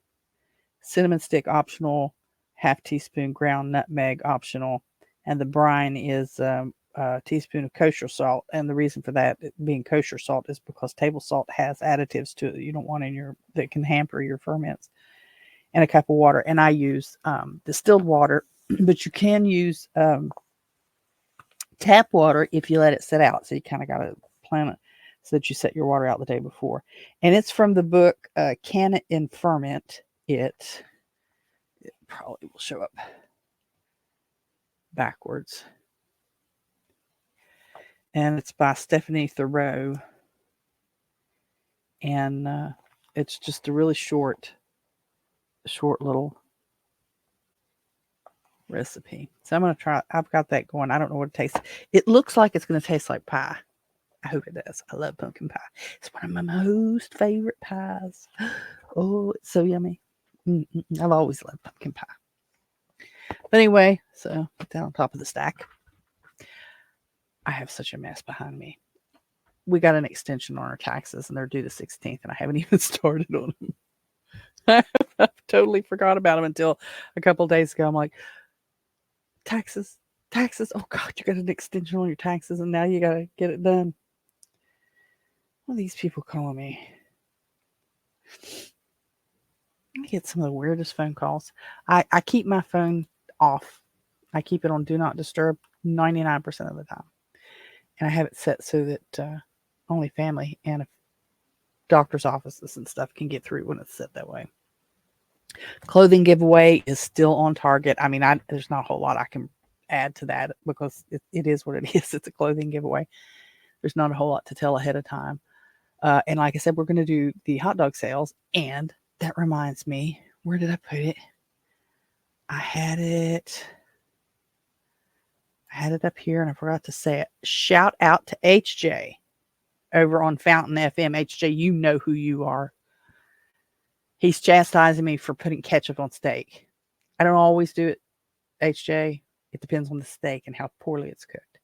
Cinnamon stick optional, half teaspoon ground nutmeg optional, and the brine is a teaspoon of kosher salt. And the reason for that being kosher salt is because table salt has additives to it that you don't want in that can hamper your ferments. And a cup of water. And I use distilled water, but you can use tap water if you let it sit out. So you kind of got to plan it so that you set your water out the day before. And it's from the book Can It and Ferment It. It probably will show up backwards. And it's by Stephanie Thoreau. And it's just a really short little recipe. So I'm going to try. I've got that going. I don't know what it tastes. It looks like it's going to taste like pie. I hope it does. I love pumpkin pie. It's one of my most favorite pies. Oh, it's so yummy. I've always loved pumpkin pie. But anyway, so put that on top of the stack. I have such a mess behind me. We got an extension on our taxes, and they're due the 16th, and I haven't even started on them. I totally forgot about them until a couple of days ago. I'm like, taxes. Oh God, you got an extension on your taxes, and now you got to get it done. What are these people calling me? I get some of the weirdest phone calls. I keep my phone off. I keep it on Do Not Disturb 99% of the time. And I have it set so that only family and doctor's offices and stuff can get through when it's set that way. Clothing giveaway is still on target. I mean, there's not a whole lot I can add to that because it is what it is. It's a clothing giveaway. There's not a whole lot to tell ahead of time. And like I said, we're going to do the hot dog sales. And that reminds me, where did I put it? I had it up here and I forgot to say it. Shout out to HJ over on Fountain FM. HJ, you know who you are. He's chastising me for putting ketchup on steak. I don't always do it, HJ. It depends on the steak and how poorly it's cooked.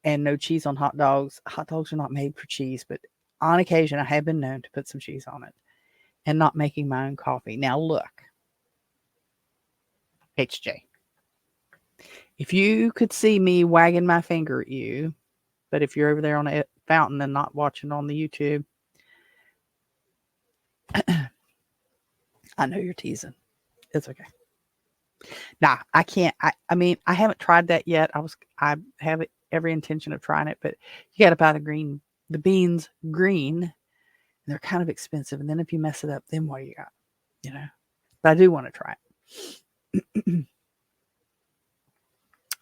And no cheese on hot dogs. Hot dogs are not made for cheese, but on occasion I have been known to put some cheese on it. And not making my own coffee. Now look, HJ, if you could see me wagging my finger at you, but if you're over there on a Fountain and not watching on the YouTube, I know you're teasing. It's okay. Nah, I can't. I mean, I haven't tried that yet. I have every intention of trying it, but you got to buy the beans green. And they're kind of expensive. And then if you mess it up, then what do you got? You know, but I do want to try it.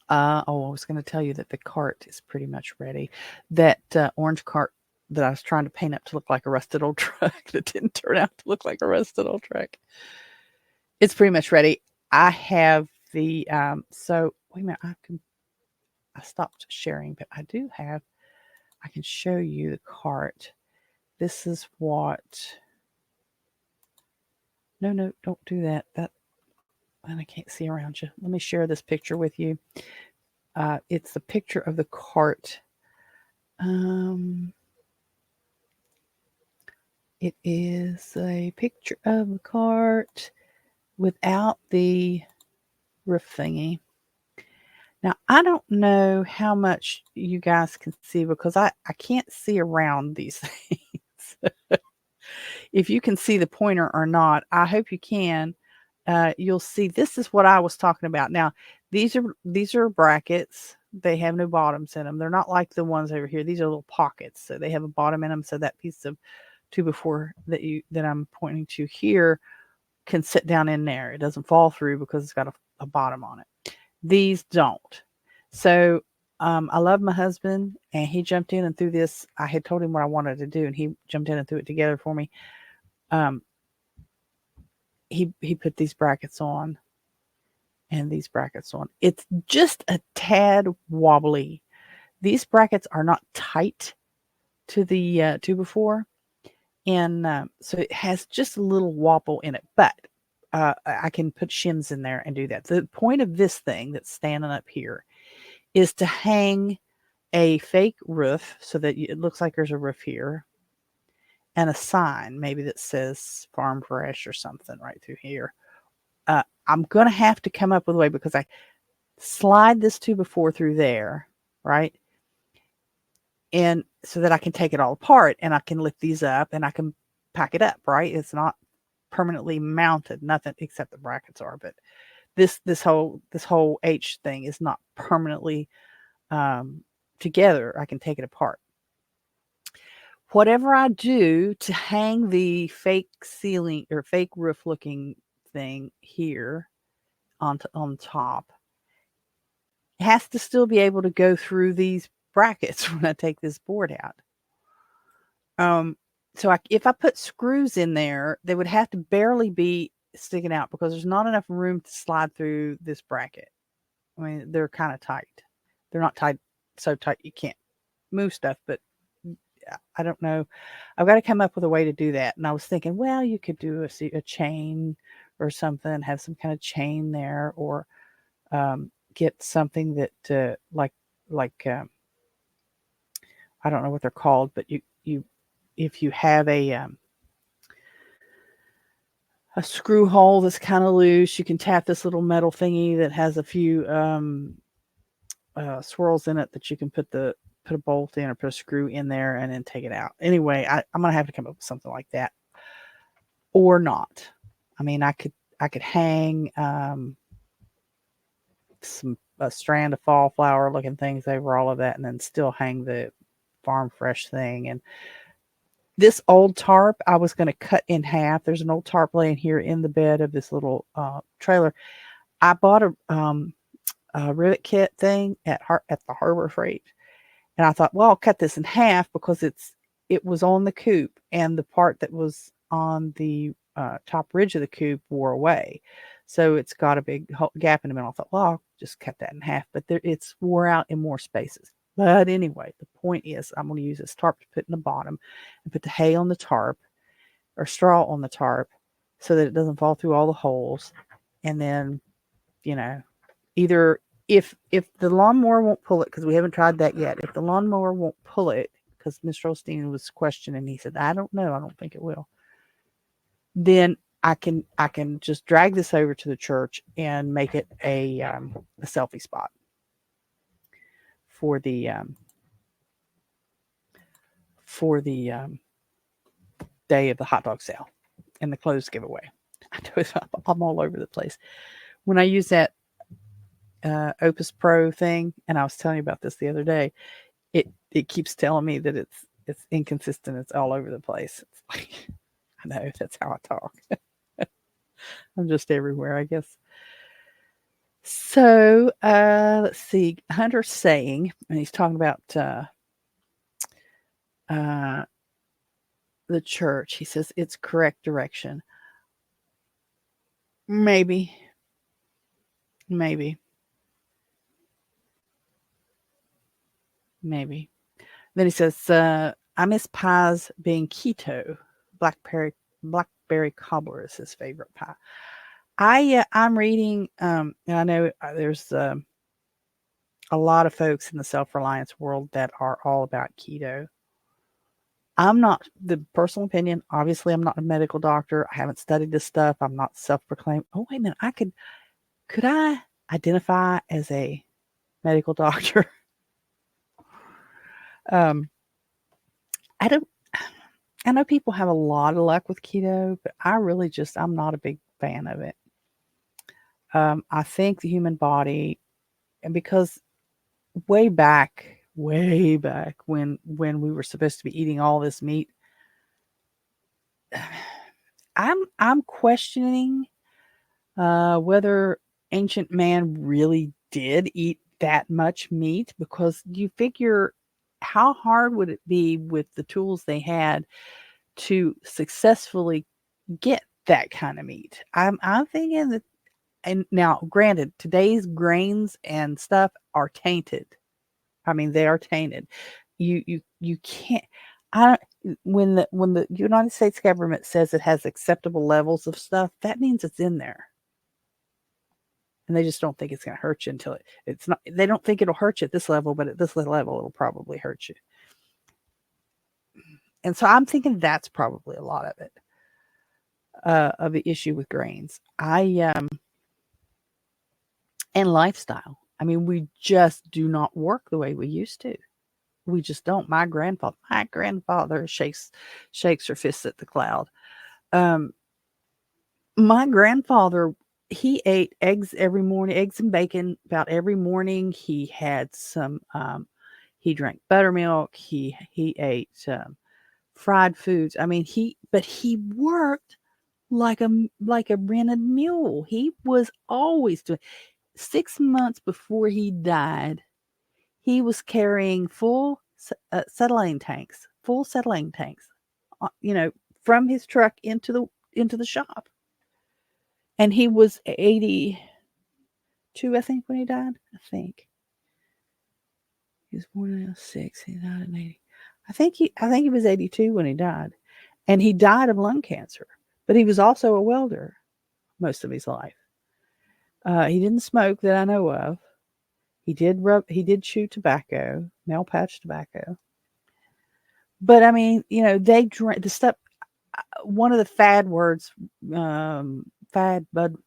I was going to tell you that the cart is pretty much ready. That orange cart that I was trying to paint up to look like a rusted old truck that didn't turn out to look like a rusted old truck. It's pretty much ready. I have the, so wait a minute, I stopped sharing, but I can show you the cart. This is what, no, don't do that. And I can't see around you. Let me share this picture with you. It's the picture of the cart. It is a picture of the cart without the roof thingy. Now, I don't know how much you guys can see because I can't see around these things. If you can see the pointer or not, I hope you can. You'll see this is what I was talking about. Now, these are brackets. They have no bottoms in them. They're not like the ones over here. These are little pockets, so they have a bottom in them. So that piece of 2x4 that I'm pointing to here can sit down in there. It doesn't fall through because it's got a bottom on it. These don't. So I love my husband, and he jumped in and threw this. I had told him what I wanted to do, and he jumped in and threw it together for me. He put these brackets on and these brackets on. It's just a tad wobbly. These brackets are not tight to the 2x4, and so it has just a little wobble in it, but I can put shims in there and do that. The point of this thing that's standing up here is to hang a fake roof so that it looks like there's a roof here, and a sign maybe that says Farm Fresh or something right through here. I'm going to have to come up with a way because I slide this 2x4 through there, right? And so that I can take it all apart and I can lift these up and I can pack it up, right? It's not permanently mounted, nothing except the brackets are, but this whole H thing is not permanently together. I can take it apart. Whatever I do to hang the fake ceiling or fake roof looking thing here on top, it has to still be able to go through these brackets when I take this board out. So if I put screws in there, they would have to barely be sticking out because there's not enough room to slide through this bracket. I mean, they're kind of tight. They're not tight, so tight you can't move stuff, but I don't know. I've got to come up with a way to do that. And I was thinking, well, you could do a chain or something, have some kind of chain there, or get something that like I don't know what they're called, but you if you have a screw hole that's kind of loose, you can tap this little metal thingy that has a few swirls in it that you can put a bolt in or put a screw in there and then take it out. Anyway, I'm gonna have to come up with something like that, or not. I mean, I could hang a strand of fall flower looking things over all of that, and then still hang the Farm Fresh thing. And this old tarp I was going to cut in half. There's an old tarp laying here in the bed of this little trailer. I bought a rivet kit thing at the Harbor Freight, and I thought, well, I'll cut this in half because it was on the coop, and the part that was on the top ridge of the coop wore away, so it's got a big gap in the middle. I thought, well, I'll just cut that in half, but it's wore out in more spaces. But anyway, the point is I'm going to use this tarp to put in the bottom and put the hay on the tarp or straw on the tarp so that it doesn't fall through all the holes. And then, either if the lawnmower won't pull it, because we haven't tried that yet, if the lawnmower won't pull it, because Mr. Osteen was questioning, he said, I don't know, I don't think it will, then I can just drag this over to the church and make it a selfie spot for the day of the hot dog sale and the clothes giveaway. I know I'm all over the place. When I use that Opus Pro thing, and I was telling you about this the other day, it keeps telling me that it's inconsistent. It's all over the place. It's like, I know, that's how I talk. I'm just everywhere, I guess. So let's see. Hunter's saying, and he's talking about uh, the church. He says it's correct direction. Maybe, maybe, maybe. Then he says, I miss pies being keto. Blackberry cobbler is his favorite pie. I'm reading, and I know there's a lot of folks in the self-reliance world that are all about keto. I'm not, the personal opinion, obviously I'm not a medical doctor. I haven't studied this stuff. I'm not self-proclaimed. Oh, wait a minute. Could I identify as a medical doctor? um, I don't, I know people have a lot of luck with keto, but I'm not a big fan of it. I think the human body, and because way back when we were supposed to be eating all this meat, I'm questioning whether ancient man really did eat that much meat, because you figure how hard would it be with the tools they had to successfully get that kind of meat. I'm thinking that, and now granted, today's grains and stuff are tainted. I mean, they are tainted. You can't. I don't. When the United States government says it has acceptable levels of stuff, that means it's in there, and they just don't think it's going to hurt you until it's not. They don't think it'll hurt you at this level, but at this level, it'll probably hurt you. And so I'm thinking that's probably a lot of it, of the issue with grains. And lifestyle. I mean, we just do not work the way we used to. We just don't. My grandfather shakes her fists at the cloud. Um, my grandfather, he ate eggs every morning, eggs and bacon about every morning. He had some. He drank buttermilk. He ate fried foods. I mean, he worked like a rented mule. He was always doing. 6 months before he died, he was carrying full settling tanks, you know, from his truck into the shop. And he was 82, I think, when he died. I think he was born in 06. He died in 80. I think he was 82 when he died, and he died of lung cancer. But he was also a welder most of his life. He didn't smoke that I know of. He did chew tobacco, male patch tobacco. But I mean, they drank the stuff. One of the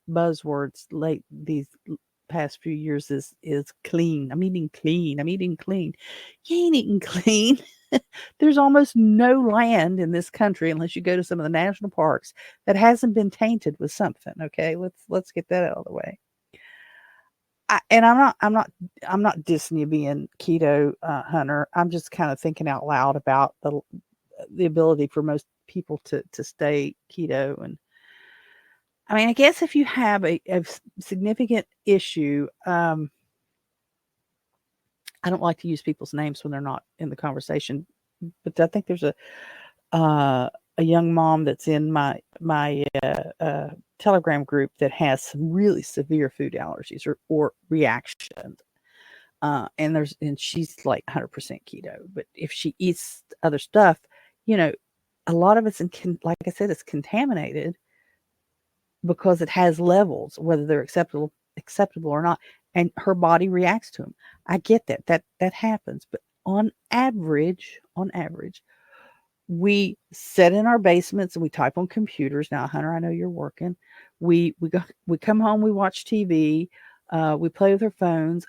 buzzwords late these past few years is clean. I'm eating clean. I'm eating clean. You ain't eating clean. There's almost no land in this country, unless you go to some of the national parks, that hasn't been tainted with something. Okay, let's get that out of the way. And I'm not dissing you being keto, Hunter. I'm just kind of thinking out loud about the ability for most people to stay keto. And I mean, I guess if you have a significant issue, I don't like to use people's names when they're not in the conversation, but I think there's a young mom that's in my Telegram group that has some really severe food allergies or reactions. And she's like 100% keto, but if she eats other stuff, you know, a lot of it's like I said, it's contaminated because it has levels, whether they're acceptable or not, and her body reacts to them. I get that happens, but on average, we sit in our basements and we type on computers. Now, Hunter, I know you're working. We come home, we watch TV, we play with our phones.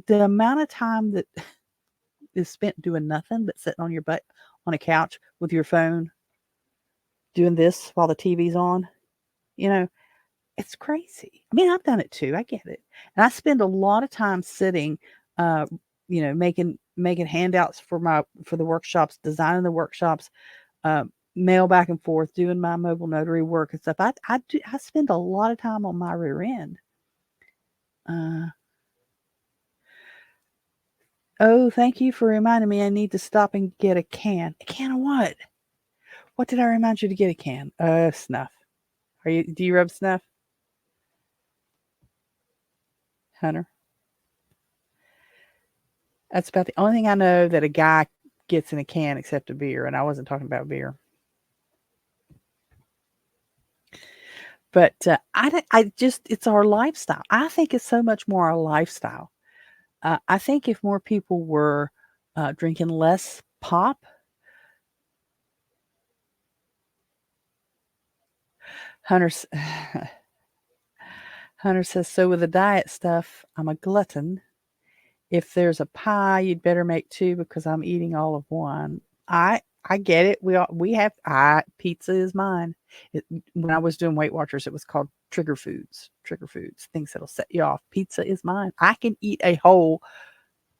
The amount of time that is spent doing nothing but sitting on your butt on a couch with your phone, doing this while the TV's on, you know, it's crazy. I mean, I've done it too. I get it. And I spend a lot of time sitting, uh, making handouts for the workshops, designing the workshops, uh, mail back and forth, doing my mobile notary work and stuff. I spend a lot of time on my rear end. Oh, thank you for reminding me I need to stop and get a can. A can of what? What did I remind you to get a can? Snuff. Do you rub snuff? Hunter? That's about the only thing I know that a guy gets in a can except a beer, and I wasn't talking about beer. But it's our lifestyle. I think it's so much more our lifestyle. I think if more people were drinking less pop, Hunter, Hunter says, so with the diet stuff, I'm a glutton. If there's a pie, you'd better make two because I'm eating all of one. I get it. Pizza is mine. When I was doing Weight Watchers, it was called trigger foods, things that'll set you off. Pizza is mine. I can eat a whole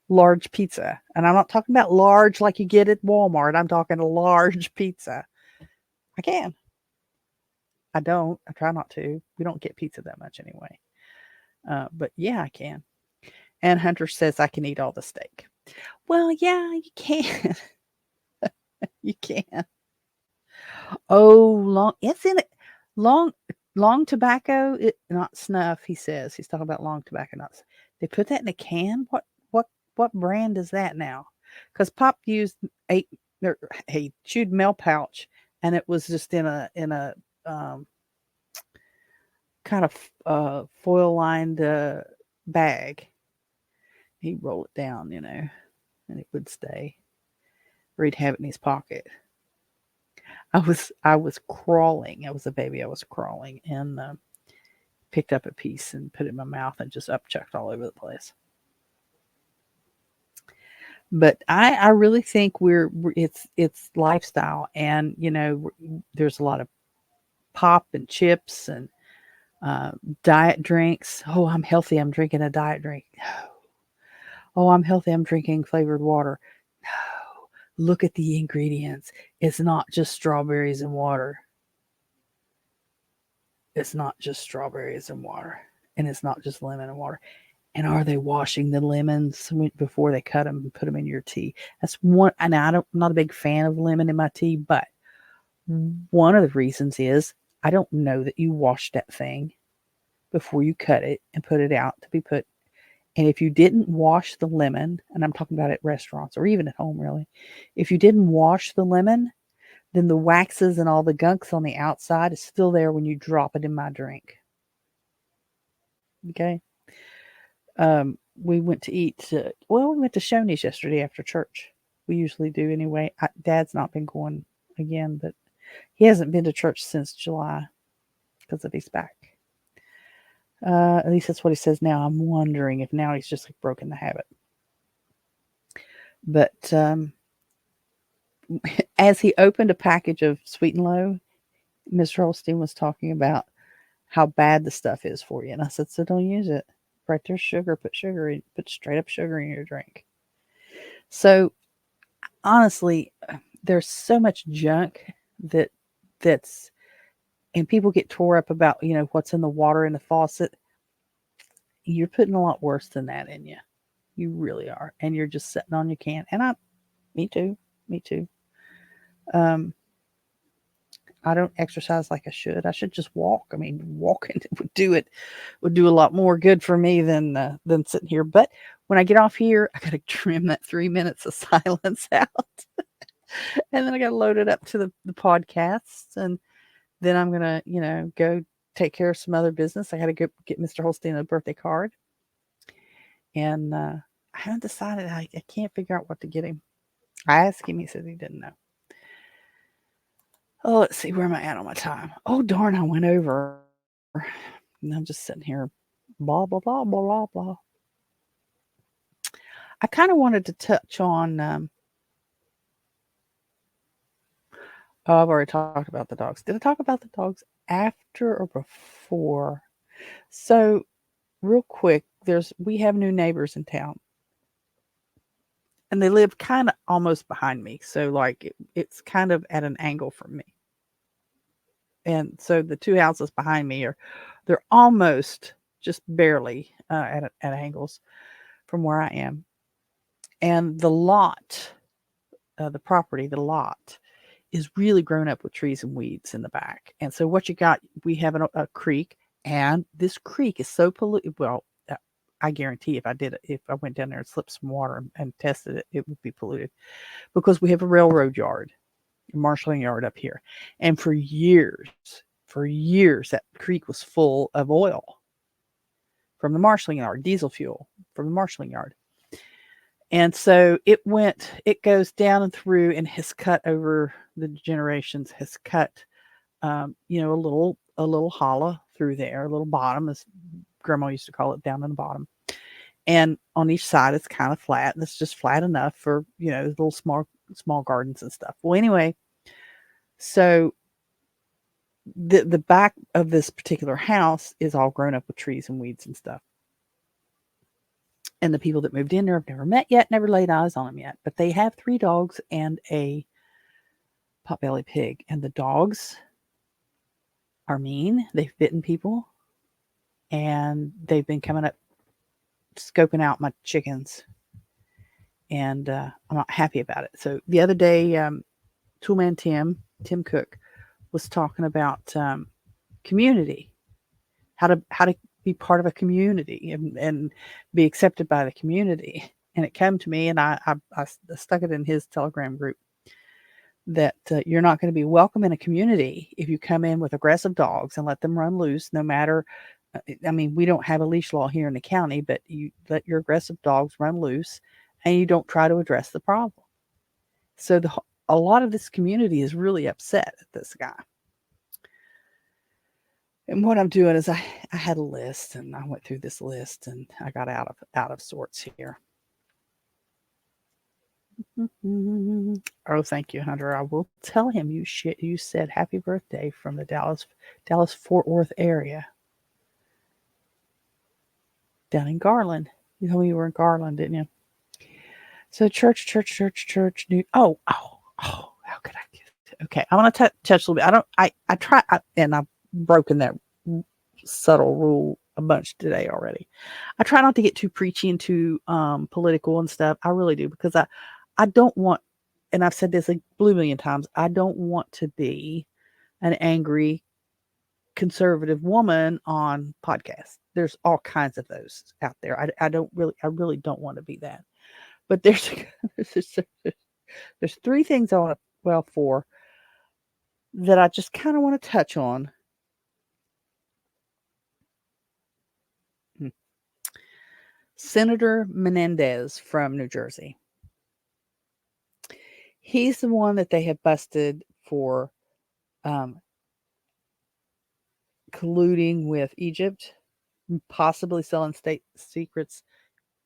large pizza. And I'm not talking about large like you get at Walmart. I'm talking a large pizza. I can. I don't. I try not to. We don't get pizza that much anyway. But yeah, I can. And Hunter says I can eat all the steak. Well, yeah, you can. You can. Oh, it's in it. Long tobacco, not snuff. He says he's talking about long tobacco, not. They put that in a can. What brand is that now? Because Pop used a chewed mail pouch, and it was just in a kind of foil lined bag. He'd roll it down, and it would stay. Or he'd have it in his pocket. I was crawling. I was a baby. I was crawling and picked up a piece and put it in my mouth and just upchucked all over the place. But I really think it's lifestyle, and there's a lot of pop and chips and diet drinks. Oh, I'm healthy. I'm drinking a diet drink. No. Oh, I'm healthy. I'm drinking flavored water. No. Look at the ingredients. It's not just strawberries and water. It's not just strawberries and water. And it's not just lemon and water. And are they washing the lemons before they cut them and put them in your tea? That's one. And I'm not a big fan of lemon in my tea, but one of the reasons is I don't know that you wash that thing before you cut it and put it out to be put. And if you didn't wash the lemon, and I'm talking about at restaurants or even at home, really, if you didn't wash the lemon, then the waxes and all the gunks on the outside is still there when you drop it in my drink. Okay. We went to eat. We went to Shoney's yesterday after church. We usually do anyway. Dad's not been going again, but he hasn't been to church since July because of his back. At least that's what he says now. I'm wondering if now he's just like broken the habit. But as he opened a package of Sweet and Low, Mr. Holstein was talking about how bad the stuff is for you. And I said, so don't use it. Right there's sugar. Put straight up sugar in your drink. So honestly, there's so much junk that's and people get tore up about, what's in the water in the faucet. You're putting a lot worse than that in you. You really are. And you're just sitting on your can. And me too. I don't exercise like I should. I should just walk. I mean, walking would do a lot more good for me than sitting here. But when I get off here, I got to trim that 3 minutes of silence out. And then I got to load it up to the podcasts. And then I'm going to, go take care of some other business. I got to go get Mr. Holstein a birthday card. And I haven't decided. I can't figure out what to get him. I asked him. He said he didn't know. Oh, let's see. Where am I at on my time? Oh, darn. I went over. And I'm just sitting here. Blah, blah, blah, blah, blah, blah. I kind of wanted to touch on... I've already talked about the dogs. Did I talk about the dogs after or before? So, real quick, we have new neighbors in town. And they live kind of almost behind me. So, like, it's kind of at an angle from me. And so the two houses behind me they're almost just barely at angles from where I am. And the lot, the property, the lot is really grown up with trees and weeds in the back. And so what you got, we have a creek, and this creek is so polluted. Well, I guarantee if I went down there and slipped some water and tested it, it would be polluted, because we have a railroad yard, a marshalling yard up here. And for years, that creek was full of oil from the marshalling yard, diesel fuel from the marshalling yard. And so it goes down and through, and has cut over the generations, has cut, a little hollow through there, a little bottom, as Grandma used to call it, down in the bottom. And on each side, it's kind of flat, and it's just flat enough for, little small gardens and stuff. Well, anyway, so the back of this particular house is all grown up with trees and weeds and stuff. And the people that moved in there have never met yet, never laid eyes on them yet. But they have 3 dogs and a potbelly pig. And the dogs are mean. They've bitten people. And they've been coming up, scoping out my chickens. And I'm not happy about it. So the other day, Toolman Tim Cook, was talking about community. How to be part of a community and be accepted by the community. And it came to me, and I stuck it in his Telegram group, that you're not going to be welcome in a community if you come in with aggressive dogs and let them run loose, no matter, we don't have a leash law here in the county, but you let your aggressive dogs run loose and you don't try to address the problem. So a lot of this community is really upset at this guy. And what I'm doing is I had a list, and I went through this list, and I got out of sorts here. Oh, thank you, Hunter. I will tell him you said happy birthday from the Dallas Fort Worth area, down in Garland. You told me you were in Garland, didn't you? So church. Oh, how could I get it? Okay, I want to touch a little bit. I try, and I've broken that subtle rule a bunch today already. I try not to get too preachy and too political and stuff. I really do, because I don't want, and I've said this a blue million times, I don't want to be an angry conservative woman on podcasts. There's all kinds of those out there. I really don't want to be that. But there's 3 things I want to, 4, that I just kind of want to touch on. Senator Menendez from New Jersey. He's the one that they have busted for colluding with Egypt, possibly selling state secrets,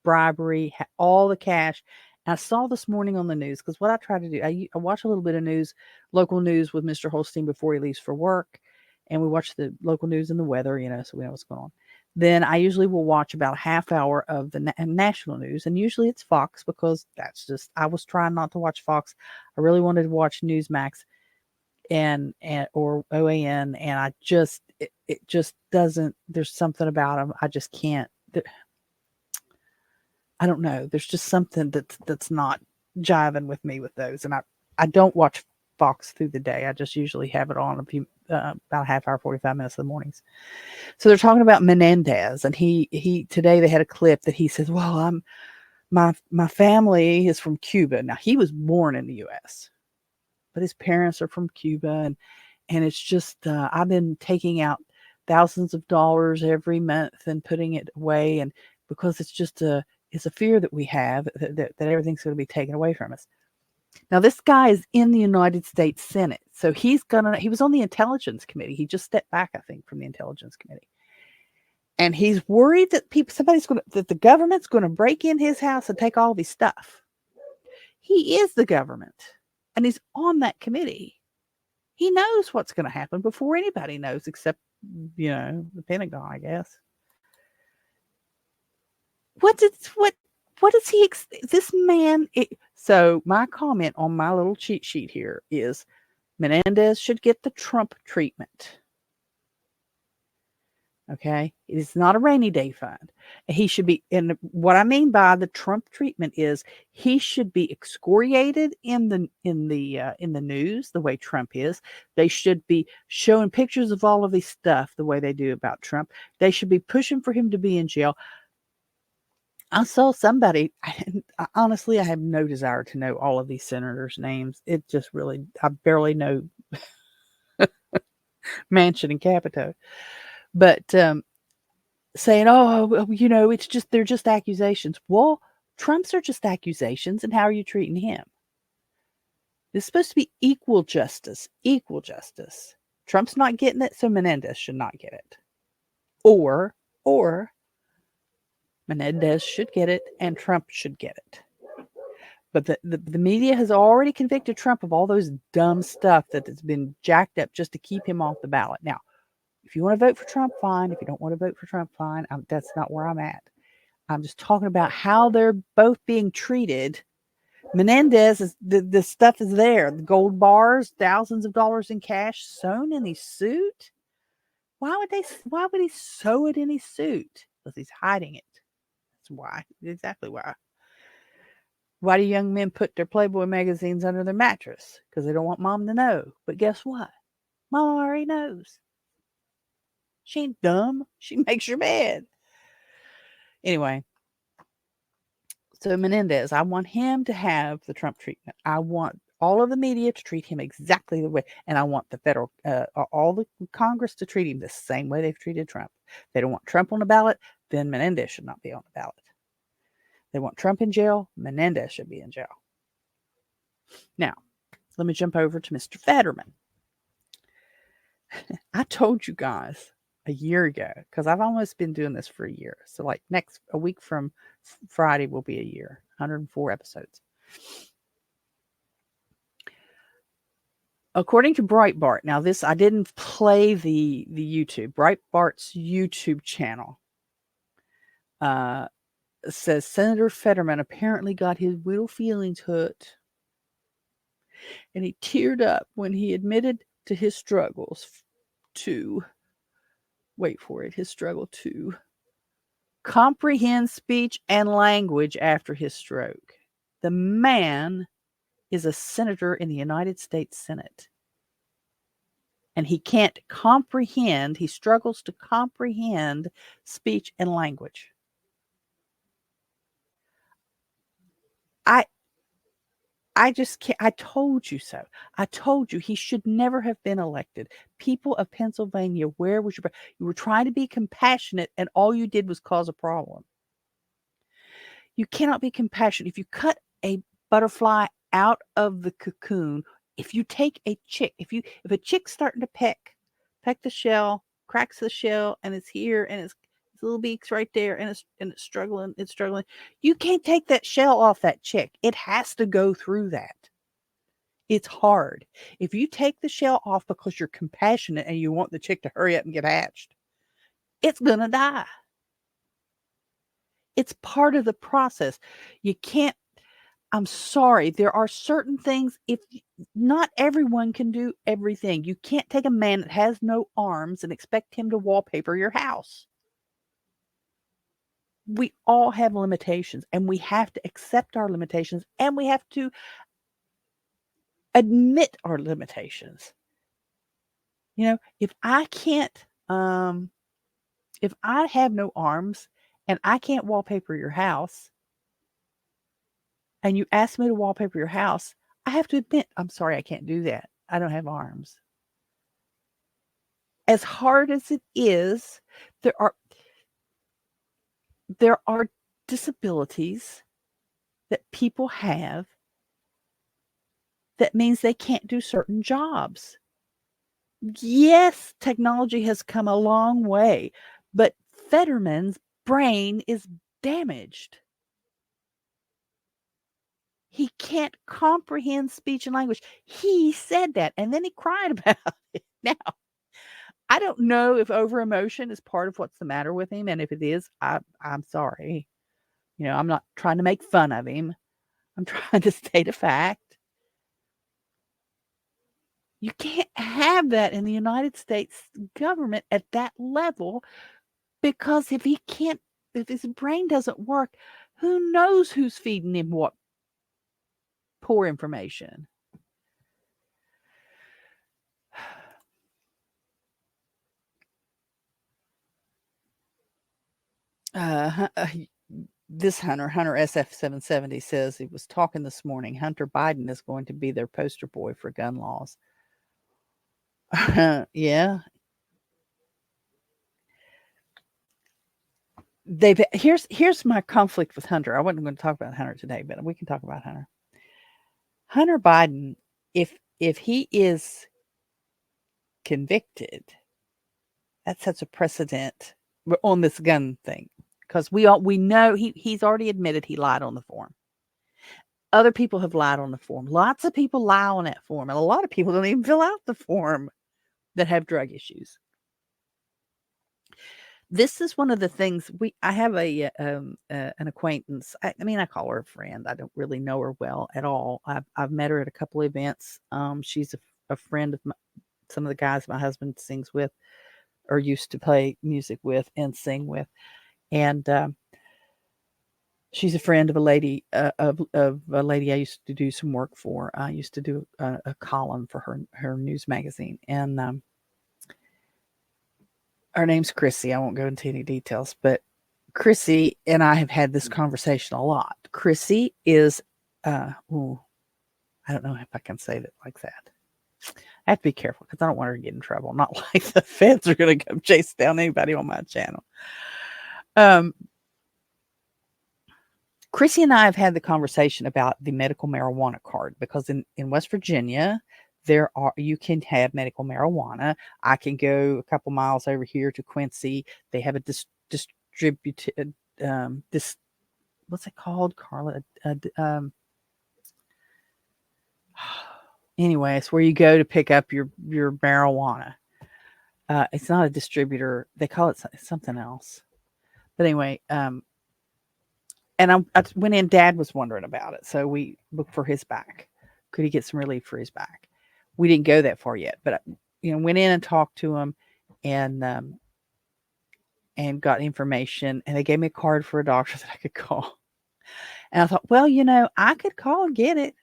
bribery, all the cash. And I saw this morning on the news, because what I try to do, I watch a little bit of news, local news with Mr. Holstein before he leaves for work. And we watch the local news and the weather, so we know what's going on. Then I usually will watch about a half hour of the national news. And usually it's Fox, because I was trying not to watch Fox. I really wanted to watch Newsmax and or OAN. And I just, it just doesn't, there's something about them. I just can't, I don't know. There's just something that's not jiving with me with those. And I don't watch Fox through the day. I just usually have it on about a half hour, 45 minutes in the mornings. So they're talking about Menendez, and he today they had a clip that he says, well, my family is from Cuba. Now, he was born in the U.S., but his parents are from Cuba, and it's just I've been taking out thousands of dollars every month and putting it away, and because it's a fear that we have that everything's going to be taken away from us. Now, this guy is in the United States Senate, so he was on the Intelligence Committee. He just stepped back, I think, from the Intelligence Committee. And he's worried that that the government's going to break in his house and take all of his stuff. He is the government, and he's on that committee. He knows what's going to happen before anybody knows, except, the Pentagon, I guess. What does he, this man, so my comment on my little cheat sheet here is Menendez should get the Trump treatment. Okay. It is not a rainy day fund. He should be, and what I mean by the Trump treatment is he should be excoriated in the news the way Trump is. They should be showing pictures of all of his stuff the way they do about Trump. They should be pushing for him to be in jail. I saw somebody, honestly, I have no desire to know all of these senators' names. It just really, I barely know Manchin and Capito. But saying, oh, it's just, they're just accusations. Well, Trump's are just accusations, and how are you treating him? It's supposed to be equal justice, equal justice. Trump's not getting it, so Menendez should not get it. Or Menendez should get it, and Trump should get it. But the media has already convicted Trump of all those dumb stuff that has been jacked up just to keep him off the ballot. Now, if you want to vote for Trump, fine. If you don't want to vote for Trump, fine. That's not where I'm at. I'm just talking about how they're both being treated. Menendez, the stuff is there. The gold bars, thousands of dollars in cash sewn in his suit. Why would he sew it in his suit? Because he's hiding it. That's why. Exactly why. Why do young men put their Playboy magazines under their mattress? Because they don't want mom to know. But guess what? Mom already knows. She ain't dumb. She makes your bed. Anyway. So Menendez, I want him to have the Trump treatment. I want all of the media to treat him exactly the way. And I want the federal, all the Congress to treat him the same way they've treated Trump. They don't want Trump on the ballot, then Menendez should not be on the ballot. They want Trump in jail, Menendez should be in jail. Now, let me jump over to Mr. Fetterman. I told you guys a year ago, because I've almost been doing this for a year. So like a week from Friday will be a year, 104 episodes. According to Breitbart, now this, I didn't play the YouTube, Breitbart's YouTube channel says Senator Fetterman apparently got his little feelings hurt, and he teared up when he admitted to his struggles to, wait for it, his struggle to comprehend speech and language after his stroke. The man is a senator in the United States Senate. And he can't comprehend, he struggles to comprehend speech and language. I just can't. I told you so. I told you he should never have been elected. People of Pennsylvania, where was your... You were trying to be compassionate, and all you did was cause a problem. You cannot be compassionate. If you cut a butterfly out of the cocoon, if you take a chick, if a chick's starting to peck the shell, cracks the shell, and it's here, and it's little beaks right there, and it's struggling. You can't take that shell off that chick. It has to go through that. It's hard. If you take the shell off because you're compassionate and you want the chick to hurry up and get hatched, it's gonna die. It's part of the process. You can't, I'm sorry, there are certain things, if not everyone can do everything. You can't take a man that has no arms and expect him to wallpaper your house. We all have limitations, and we have to accept our limitations, and we have to admit our limitations. If I can't, if I have no arms and I can't wallpaper your house, and you ask me to wallpaper your house, I have to admit, I'm sorry, I can't do that. I don't have arms. As hard as it is, there are disabilities that people have that means they can't do certain jobs. Yes, technology has come a long way, but Fetterman's brain is damaged. He can't comprehend speech and language. He said that, and then he cried about it. Now, I don't know if over emotion is part of what's the matter with him, and if it is, I'm sorry. I'm not trying to make fun of him. I'm trying to state a fact. You can't have that in the United States government at that level Because if his brain doesn't work, who knows who's feeding him what poor information? This Hunter SF770 says he was talking this morning. Hunter Biden is going to be their poster boy for gun laws. Yeah. Here's my conflict with Hunter. I wasn't going to talk about Hunter today, but we can talk about Hunter. Hunter Biden, if he is convicted, that sets a precedent on this gun thing, because we know he's already admitted he lied on the form. Other people have lied on the form. Lots of people lie on that form, and a lot of people don't even fill out the form that have drug issues. This is one of the things I have an acquaintance. I mean, I call her a friend. I don't really know her well at all. I've met her at a couple of events. She's a friend of some of the guys my husband sings with, or used to play music with and sing with, and she's a friend of a lady of a lady I used to do some work for. I used to do a column for her news magazine, and her name's Chrissy. I won't go into any details, but Chrissy and I have had this conversation a lot. Chrissy is, I don't know if I can say that like that. I have to be careful because I don't want her to get in trouble. Not like the feds are going to come chase down anybody on my channel. Chrissy and I have had the conversation about the medical marijuana card, because in West Virginia, you can have medical marijuana. I can go a couple miles over here to Quincy. They have a distributed, what's it called, Carla? Anyway, it's where you go to pick up your marijuana. It's not a distributor. They call it something else. But anyway, and I went in. Dad was wondering about it, so we looked for his back. Could he get some relief for his back? We didn't go that far yet, but went in and talked to him, and got information. And they gave me a card for a doctor that I could call. And I thought, well, I could call and get it.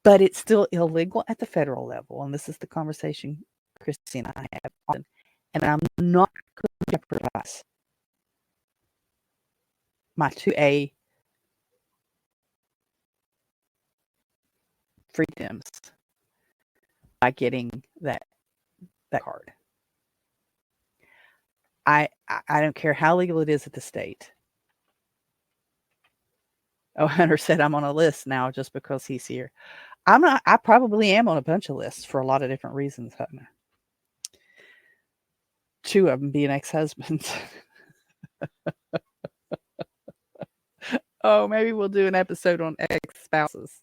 But it's still illegal at the federal level. And this is the conversation Christy and I have often. And I'm not going to jeopardize my 2A freedoms by getting that card. I don't care how legal it is at the state. Oh, Hunter said I'm on a list now just because he's here. I'm not. I probably am on a bunch of lists for a lot of different reasons, Hunter. 2 of them being ex-husbands. Oh, maybe we'll do an episode on ex-spouses.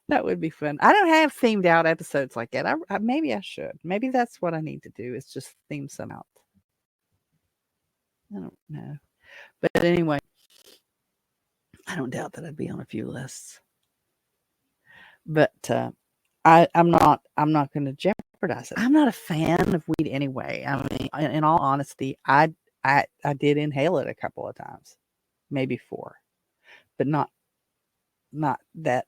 That would be fun. I don't have themed out episodes like that. Maybe I should. Maybe that's what I need to do, is just theme some out. I don't know. But anyway, I don't doubt that I'd be on a few lists. But I'm not going to jeopardize it. I'm not a fan of weed anyway. I mean, in all honesty, I did inhale it a couple of times, maybe 4, but not that.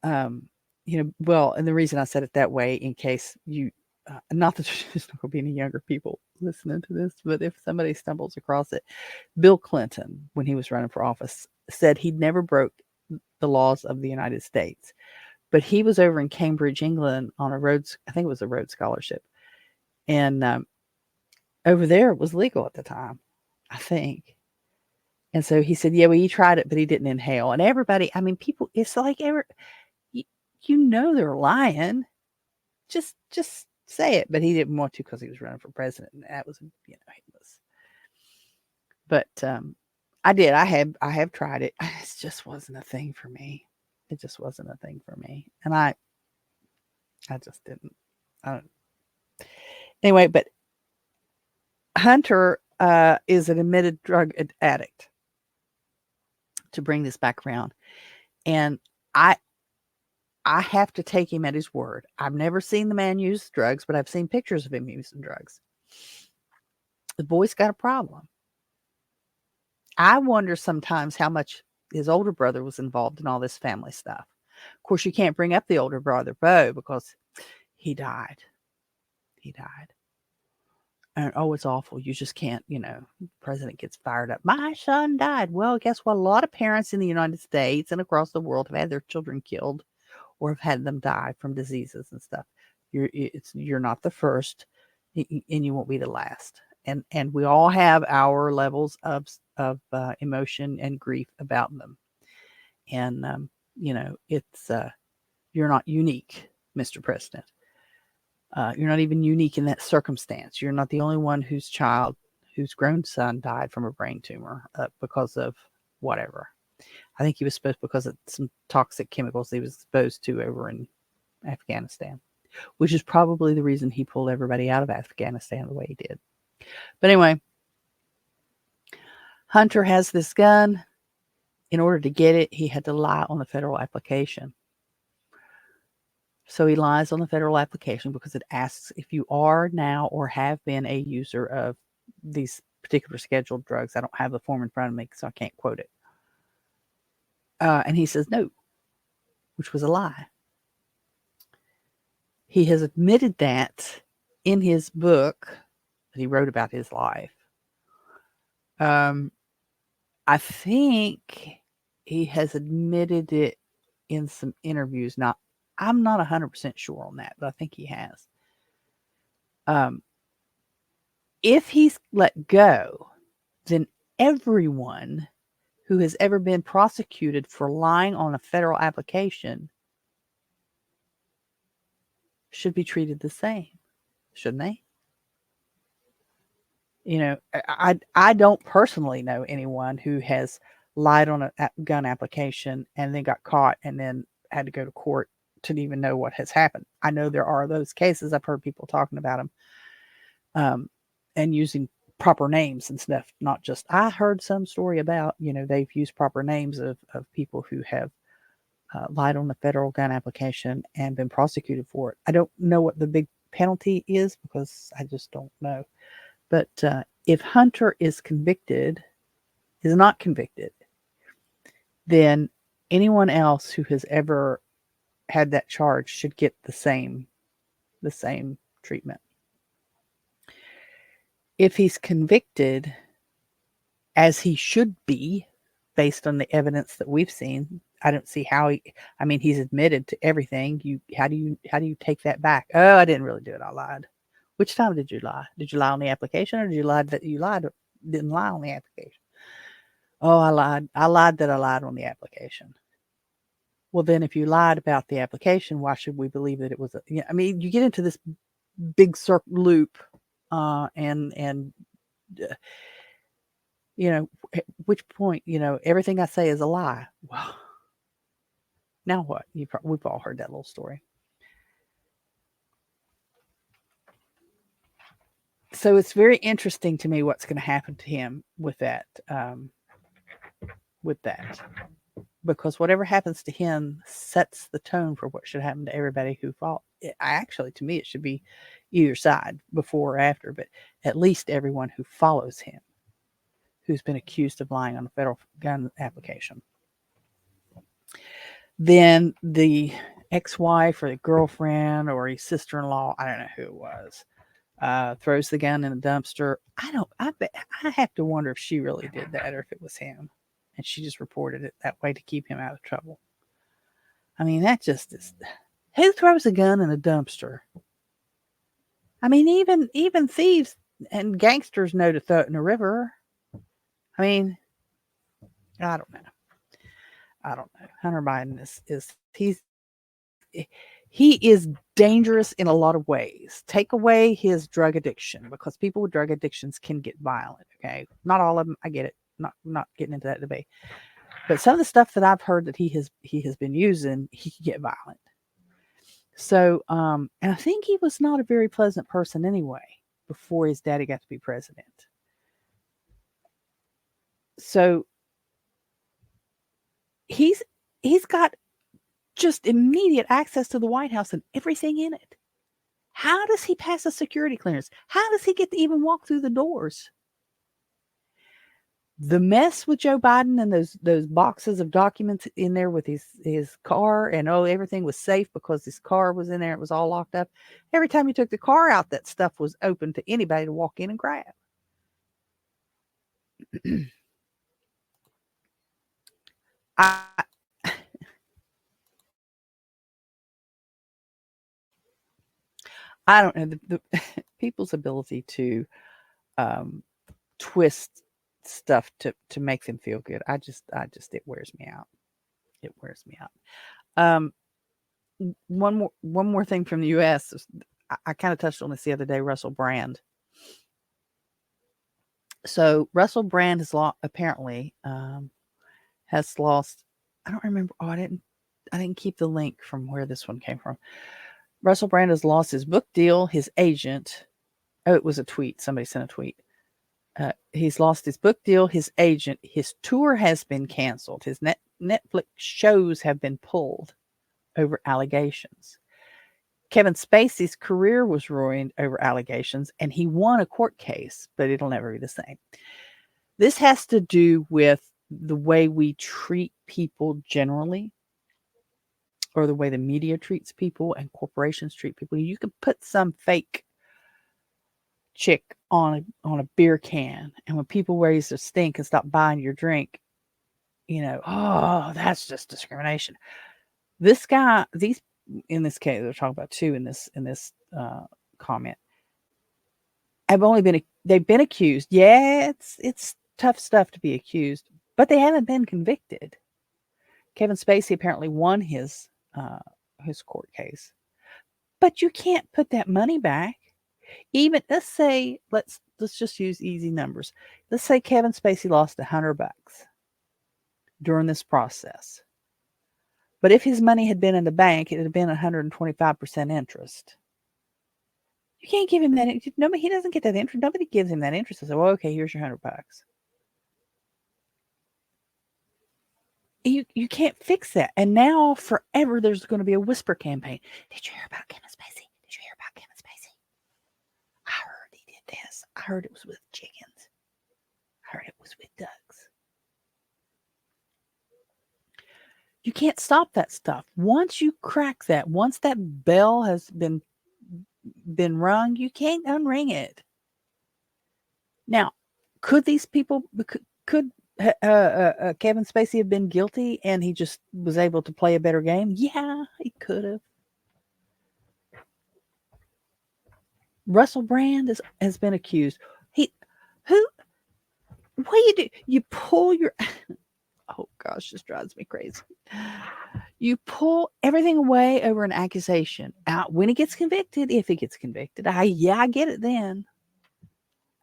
Well, and the reason I said it that way, in case you, not that there's not going to be any younger people listening to this, but if somebody stumbles across it, Bill Clinton, when he was running for office, said he'd never broke the laws of the United States, but he was over in Cambridge, England on a Rhodes, I think it was a Rhodes Scholarship. And over there it was legal at the time, I think. And so he said, yeah, well, he tried it, but he didn't inhale. And everybody, I mean, people, it's like they're lying. Just say it. But he didn't want to because he was running for president. And that was, he was. But I did. I have tried it. It just wasn't a thing for me. It just wasn't a thing for me. And I just didn't. Anyway, but Hunter is an admitted drug addict, to bring this back around. And I have to take him at his word. I've never seen the man use drugs, but I've seen pictures of him using drugs. The boy's got a problem. I wonder sometimes how much his older brother was involved in all this family stuff. Of course, you can't bring up the older brother, Bo, because he died. He died. And it's awful. You just can't, the president gets fired up. My son died. Well, guess what? A lot of parents in the United States and across the world have had their children killed or have had them die from diseases and stuff. You're not the first, and you won't be the last. And we all have our levels of emotion and grief about them. And it's you're not unique, Mr. President. You're not even unique in that circumstance. You're not the only one whose grown son died from a brain tumor because of whatever. I think he was supposed because of some toxic chemicals he was exposed to over in Afghanistan, which is probably the reason he pulled everybody out of Afghanistan the way he did. But anyway, Hunter has this gun. In order to get it, he had to lie on the federal application. So he lies on the federal application because it asks if you are now or have been a user of these particular scheduled drugs. I don't have the form in front of me, so I can't quote it. And he says no, which was a lie. He has admitted that in his book that he wrote about his life. I think he has admitted it in some interviews. I'm not 100% sure on that, but I think he has. If he's let go, then everyone who has ever been prosecuted for lying on a federal application should be treated the same, shouldn't they? I don't personally know anyone who has lied on a gun application and then got caught and then had to go to court to even know what has happened. I know there are those cases. I've heard people talking about them and using proper names and stuff. Not just, I heard some story about, they've used proper names of people who have lied on the federal gun application and been prosecuted for it. I don't know what the big penalty is because I just don't know. But if Hunter is not convicted, then anyone else who has ever had that charge should get the same treatment. If he's convicted, as he should be, based on the evidence that we've seen, I don't see how he's admitted to everything. How do you take that back? Oh, I didn't really do it. I lied. Which time did you lie? Did you lie on the application, or did you lie that you lied? Didn't lie on the application? Oh, I lied. I lied that I lied on the application. Well, then, if you lied about the application, why should we believe that it was? You get into this big circle loop, which point, everything I say is a lie. Well, now what? We've all heard that little story. So it's very interesting to me what's going to happen to him with that. Because whatever happens to him sets the tone for what should happen to everybody who follows. Actually, to me, it should be either side, before or after, but at least everyone who follows him, who's been accused of lying on a federal gun application. Then the ex-wife or the girlfriend or his sister-in-law, I don't know who it was, throws the gun in a dumpster. I have to wonder if she really did that or if it was him and she just reported it that way to keep him out of trouble. That just is. Who throws a gun in a dumpster? Even thieves and gangsters know to throw it in a river. I don't know. Hunter Biden he is dangerous in a lot of ways. Take away his drug addiction, because people with drug addictions can get violent. Okay. Not all of them. I get it. Not getting into that debate, but some of the stuff that I've heard that he has been using, he can get violent. So, and I think he was not a very pleasant person anyway, before his daddy got to be president. So he's got just immediate access to the White House and everything in it. How does he pass a security clearance? How does he get to even walk through the doors? The mess with Joe Biden and those boxes of documents in there with his car, and everything was safe because his car was in there. It was all locked up. Every time you took the car out, that stuff was open to anybody to walk in and grab. I don't know the people's ability to twist stuff to make them feel good. I just it wears me out. It wears me out. One more thing from the U.S. I kind of touched on this the other day. Russell Brand. So Russell Brand has apparently has lost. I don't remember. I didn't keep the link from where this one came from. Russell Brand has lost his book deal. His agent. Oh, it was a tweet. Somebody sent a tweet. He's lost his book deal, his agent, his tour has been canceled. His Netflix shows have been pulled over allegations. Kevin Spacey's career was ruined over allegations, and he won a court case, but it'll never be the same. This has to do with the way we treat people generally, or the way the media treats people and corporations treat people. You can put some fake chick on a beer can, and when people raise their stink and stop buying your drink, that's just discrimination. This guy, in this case, they're talking about two in this comment, they've been accused. Yeah, it's tough stuff to be accused, but they haven't been convicted. Kevin Spacey apparently won his court case, but you can't put that money back. Even let's say let's just use easy numbers. Let's say Kevin Spacey lost $100 during this process, but if his money had been in the bank, it would have been 125% interest. You can't give him that. Nobody, he doesn't get that interest. Nobody gives him that interest. I say, well, okay, here's your $100. You can't fix that. And now forever, there's going to be a whisper campaign. Did you hear about Kevin Spacey? Did you hear about Kevin Spacey? I heard he did this. I heard it was with chickens. I heard it was with ducks. You can't stop that stuff. Once you crack that, once that bell has been rung, you can't unring it. Now, could these people, could Kevin Spacey have been guilty and he just was able to play a better game? Yeah, he could have. Russell Brand has been accused. What do you do? You pull your, oh gosh, this drives me crazy. You pull everything away over an accusation. When he gets convicted, if he gets convicted, I get it then.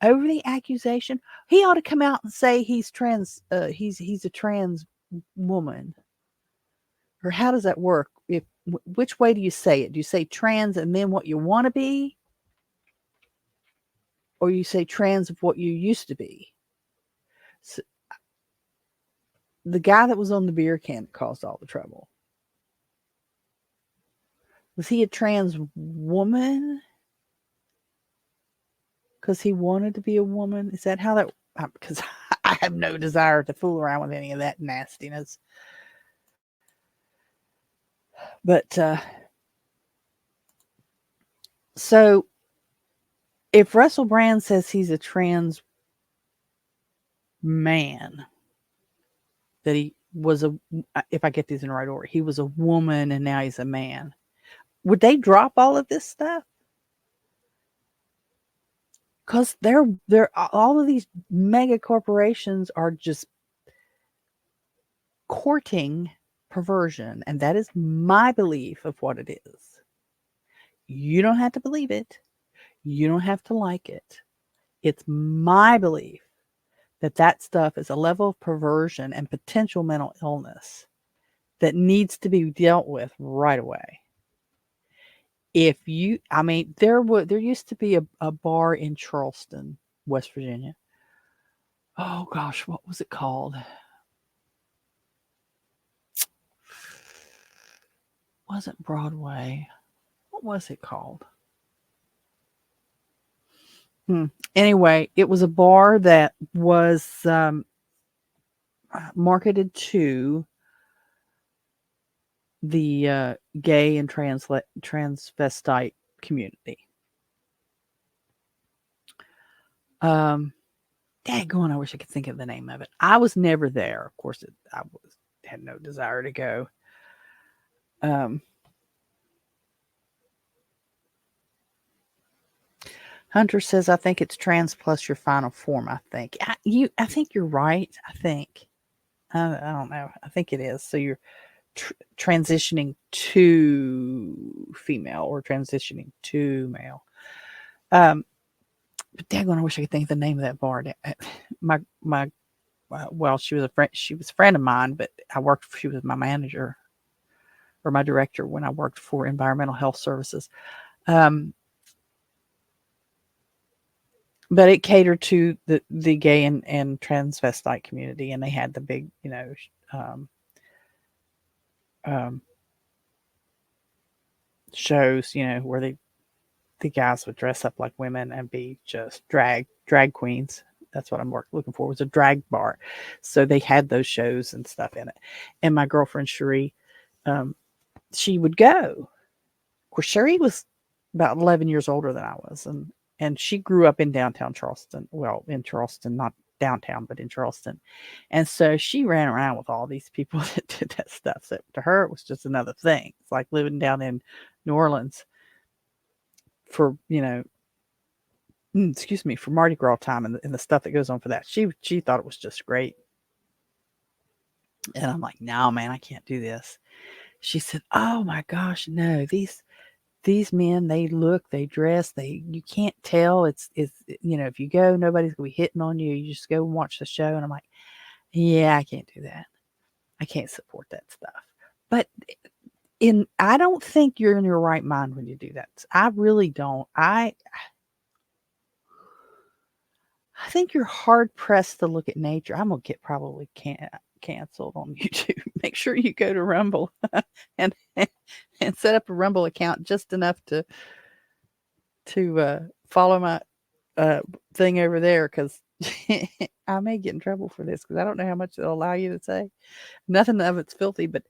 Over the accusation, he ought to come out and say he's trans. He's a trans woman. Or how does that work? Which way do you say it? Do you say trans and then what you want to be, or you say trans of what you used to be? So, the guy that was on the beer can that caused all the trouble, was he a trans woman? Because he wanted to be a woman? Is that how that? Because I have no desire to fool around with any of that nastiness. But so if Russell Brand says he's a trans man, that he was if I get these in the right order, he was a woman and now he's a man, would they drop all of this stuff? Because they're all of these mega corporations are just courting perversion, and that is my belief of what it is. You don't have to believe it. You don't have to like it. It's my belief that stuff is a level of perversion and potential mental illness that needs to be dealt with right away. There used to be a bar in Charleston, West Virginia. Oh gosh, what was it called? wasn't Broadway. What was it called? Anyway, it was a bar that was marketed to the gay and transvestite community. Daggone, I wish I could think of the name of it. I was never there. Of course, had no desire to go. Hunter says, I think it's trans plus your final form. I think I think you're right. I think I don't know. I think it is. So you're transitioning to female or transitioning to male. But daggone, I wish I could think of the name of that bar. Well, she was a friend. She was a friend of mine, but she was my manager or my director when I worked for Environmental Health Services. But it catered to the gay and transvestite community, and they had the big, shows, where the guys would dress up like women and be just drag queens. That's what I'm looking for, was a drag bar. So they had those shows and stuff in it. And my girlfriend Cherie, she would go. Of course, Cherie was about 11 years older than I was, and she grew up in downtown Charleston. Well, in Charleston, not downtown, but in Charleston. And so she ran around with all these people that did that stuff. So to her, it was just another thing. It's like living down in New Orleans for, for Mardi Gras time and the stuff that goes on for that. She thought it was just great. And I'm like, no, man, I can't do this. She said, oh my gosh, no, these men, they look, they dress, you can't tell. It's if you go, nobody's gonna be hitting on you. You just go and watch the show. And I'm like, yeah, I can't do that. I can't support that stuff. But I don't think you're in your right mind when you do that. I really don't. I think you're hard pressed to look at nature. I'm gonna get probably canceled on YouTube. Make sure you go to Rumble and set up a Rumble account just enough to follow my thing over there, because I may get in trouble for this, because I don't know how much they'll allow you to say. Nothing of it's filthy, but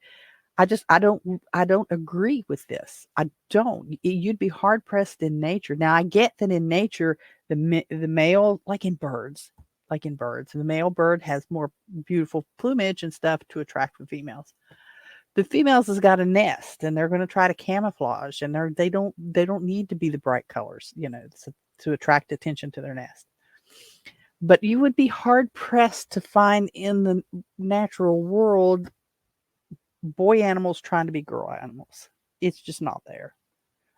I don't agree with this. I don't. You'd be hard pressed in nature. Now I get that in nature, the male, like in birds, the male bird has more beautiful plumage and stuff to attract the females. The females has got a nest, and they're going to try to camouflage, and they don't need to be the bright colors, to attract attention to their nest. But you would be hard pressed to find in the natural world boy animals trying to be girl animals. It's just not there.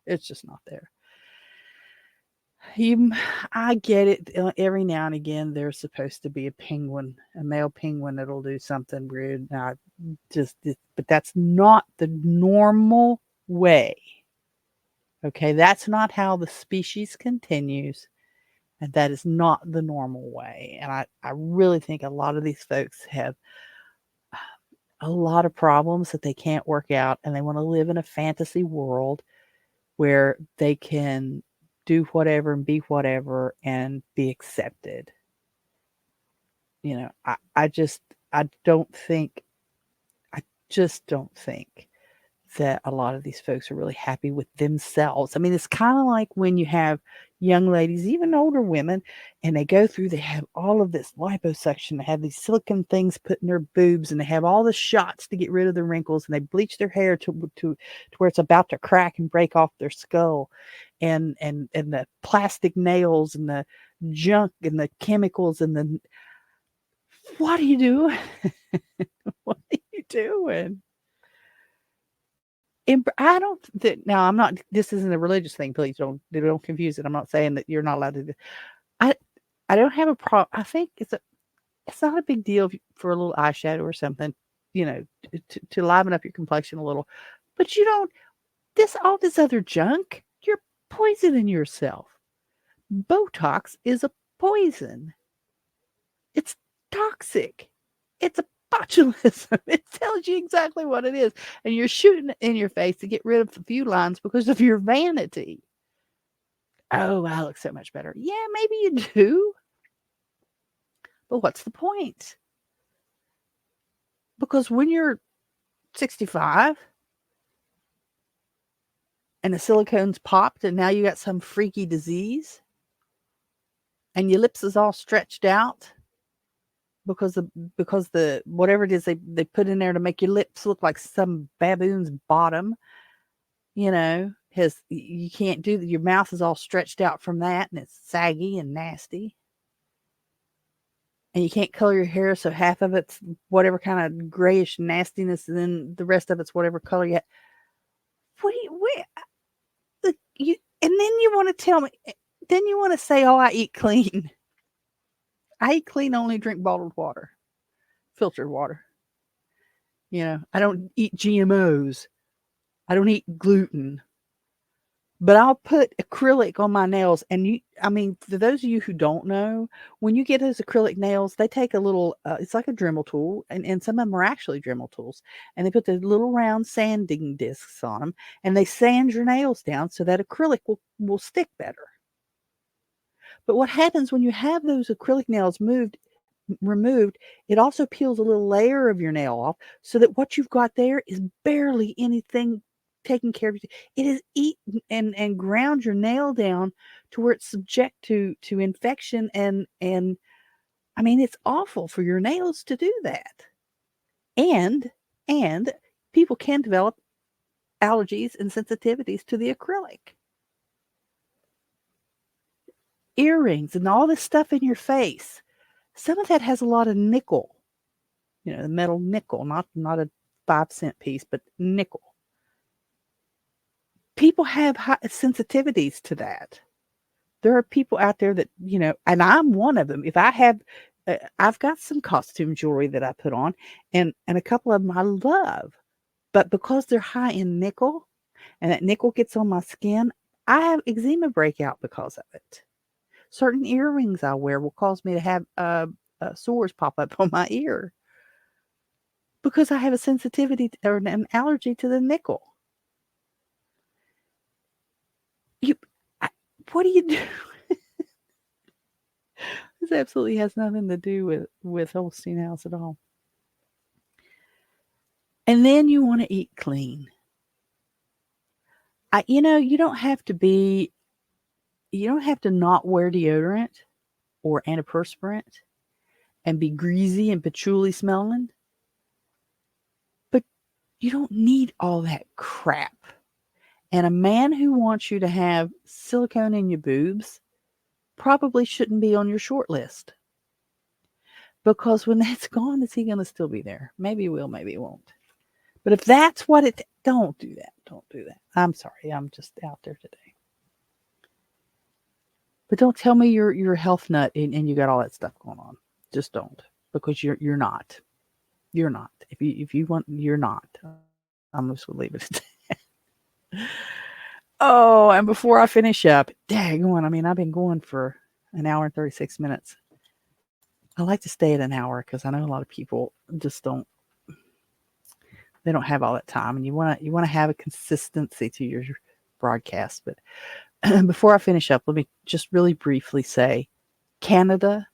It's just not there. I get it. Every now and again, there's supposed to be a male penguin that'll do something rude. But that's not the normal way. Okay, that's not how the species continues, and that is not the normal way. And I really think a lot of these folks have a lot of problems that they can't work out, and they want to live in a fantasy world where they can do whatever and be whatever and be accepted. I just don't think that a lot of these folks are really happy with themselves. I mean, it's kind of like when you have young ladies, even older women, and they have all of this liposuction, they have these silicone things put in their boobs, and they have all the shots to get rid of the wrinkles, and they bleach their hair to where it's about to crack and break off their skull, and the plastic nails and the junk and the chemicals and the, what are you doing? What are you doing? Now I'm not, this isn't a religious thing. Please don't confuse it. I'm not saying that you're not allowed to do. I don't have a problem. I think it's not a big deal for a little eyeshadow or something, to liven up your complexion a little, but you don't, all this other junk, you're poisoning yourself. Botox is a poison. It's toxic. It's a botulism. It tells you exactly what it is. And you're shooting it in your face to get rid of a few lines because of your vanity. Oh, I look so much better. Yeah, maybe you do. But what's the point? Because when you're 65 and the silicone's popped and now you got some freaky disease and your lips is all stretched out because the whatever it is they put in there to make your lips look like some baboon's bottom, you can't do that. Your mouth is all stretched out from that and it's saggy and nasty. And you can't color your hair, so half of it's whatever kind of grayish nastiness, and then the rest of it's whatever color you have. And then you want to tell me, then you want to say, oh, I eat clean. I eat clean, only drink bottled water, filtered water. I don't eat GMOs. I don't eat gluten. But I'll put acrylic on my nails. And for those of you who don't know, when you get those acrylic nails, they take a little, it's like a Dremel tool. And some of them are actually Dremel tools. And they put the little round sanding discs on them. And they sand your nails down so that acrylic will stick better. But what happens when you have those acrylic nails removed, it also peels a little layer of your nail off so that what you've got there is barely anything taking care of you. It is eaten and ground your nail down to where it's subject to infection and it's awful for your nails to do that. And people can develop allergies and sensitivities to the acrylic. Earrings and all this stuff in your face. Some of that has a lot of nickel. The metal nickel, not a 5-cent piece, but nickel. People have high sensitivities to that. There are people out there that, and I'm one of them. If I have, I've got some costume jewelry that I put on and a couple of them I love, but because they're high in nickel and that nickel gets on my skin, I have eczema breakout because of it. Certain earrings I wear will cause me to have sores pop up on my ear because I have a sensitivity or an allergy to the nickel. What do you do? This absolutely has nothing to do with Holstein House at all. And then you want to eat clean. You don't have to not wear deodorant or antiperspirant and be greasy and patchouli smelling. But you don't need all that crap. And a man who wants you to have silicone in your boobs probably shouldn't be on your short list. Because when that's gone, is he going to still be there? Maybe he will, maybe he won't. But if that's what don't do that. Don't do that. I'm sorry. I'm just out there today. But don't tell me you're a health nut and you got all that stuff going on. Just don't. Because you're not. You're not. If you want, you're not. I'm just going to leave it at that. Oh, and before I finish up, daggone, I've been going for an hour and 36 minutes. I like to stay at an hour because I know a lot of people just they don't have all that time, and you want to have a consistency to your broadcast. But before I finish up, let me just really briefly say, Canada,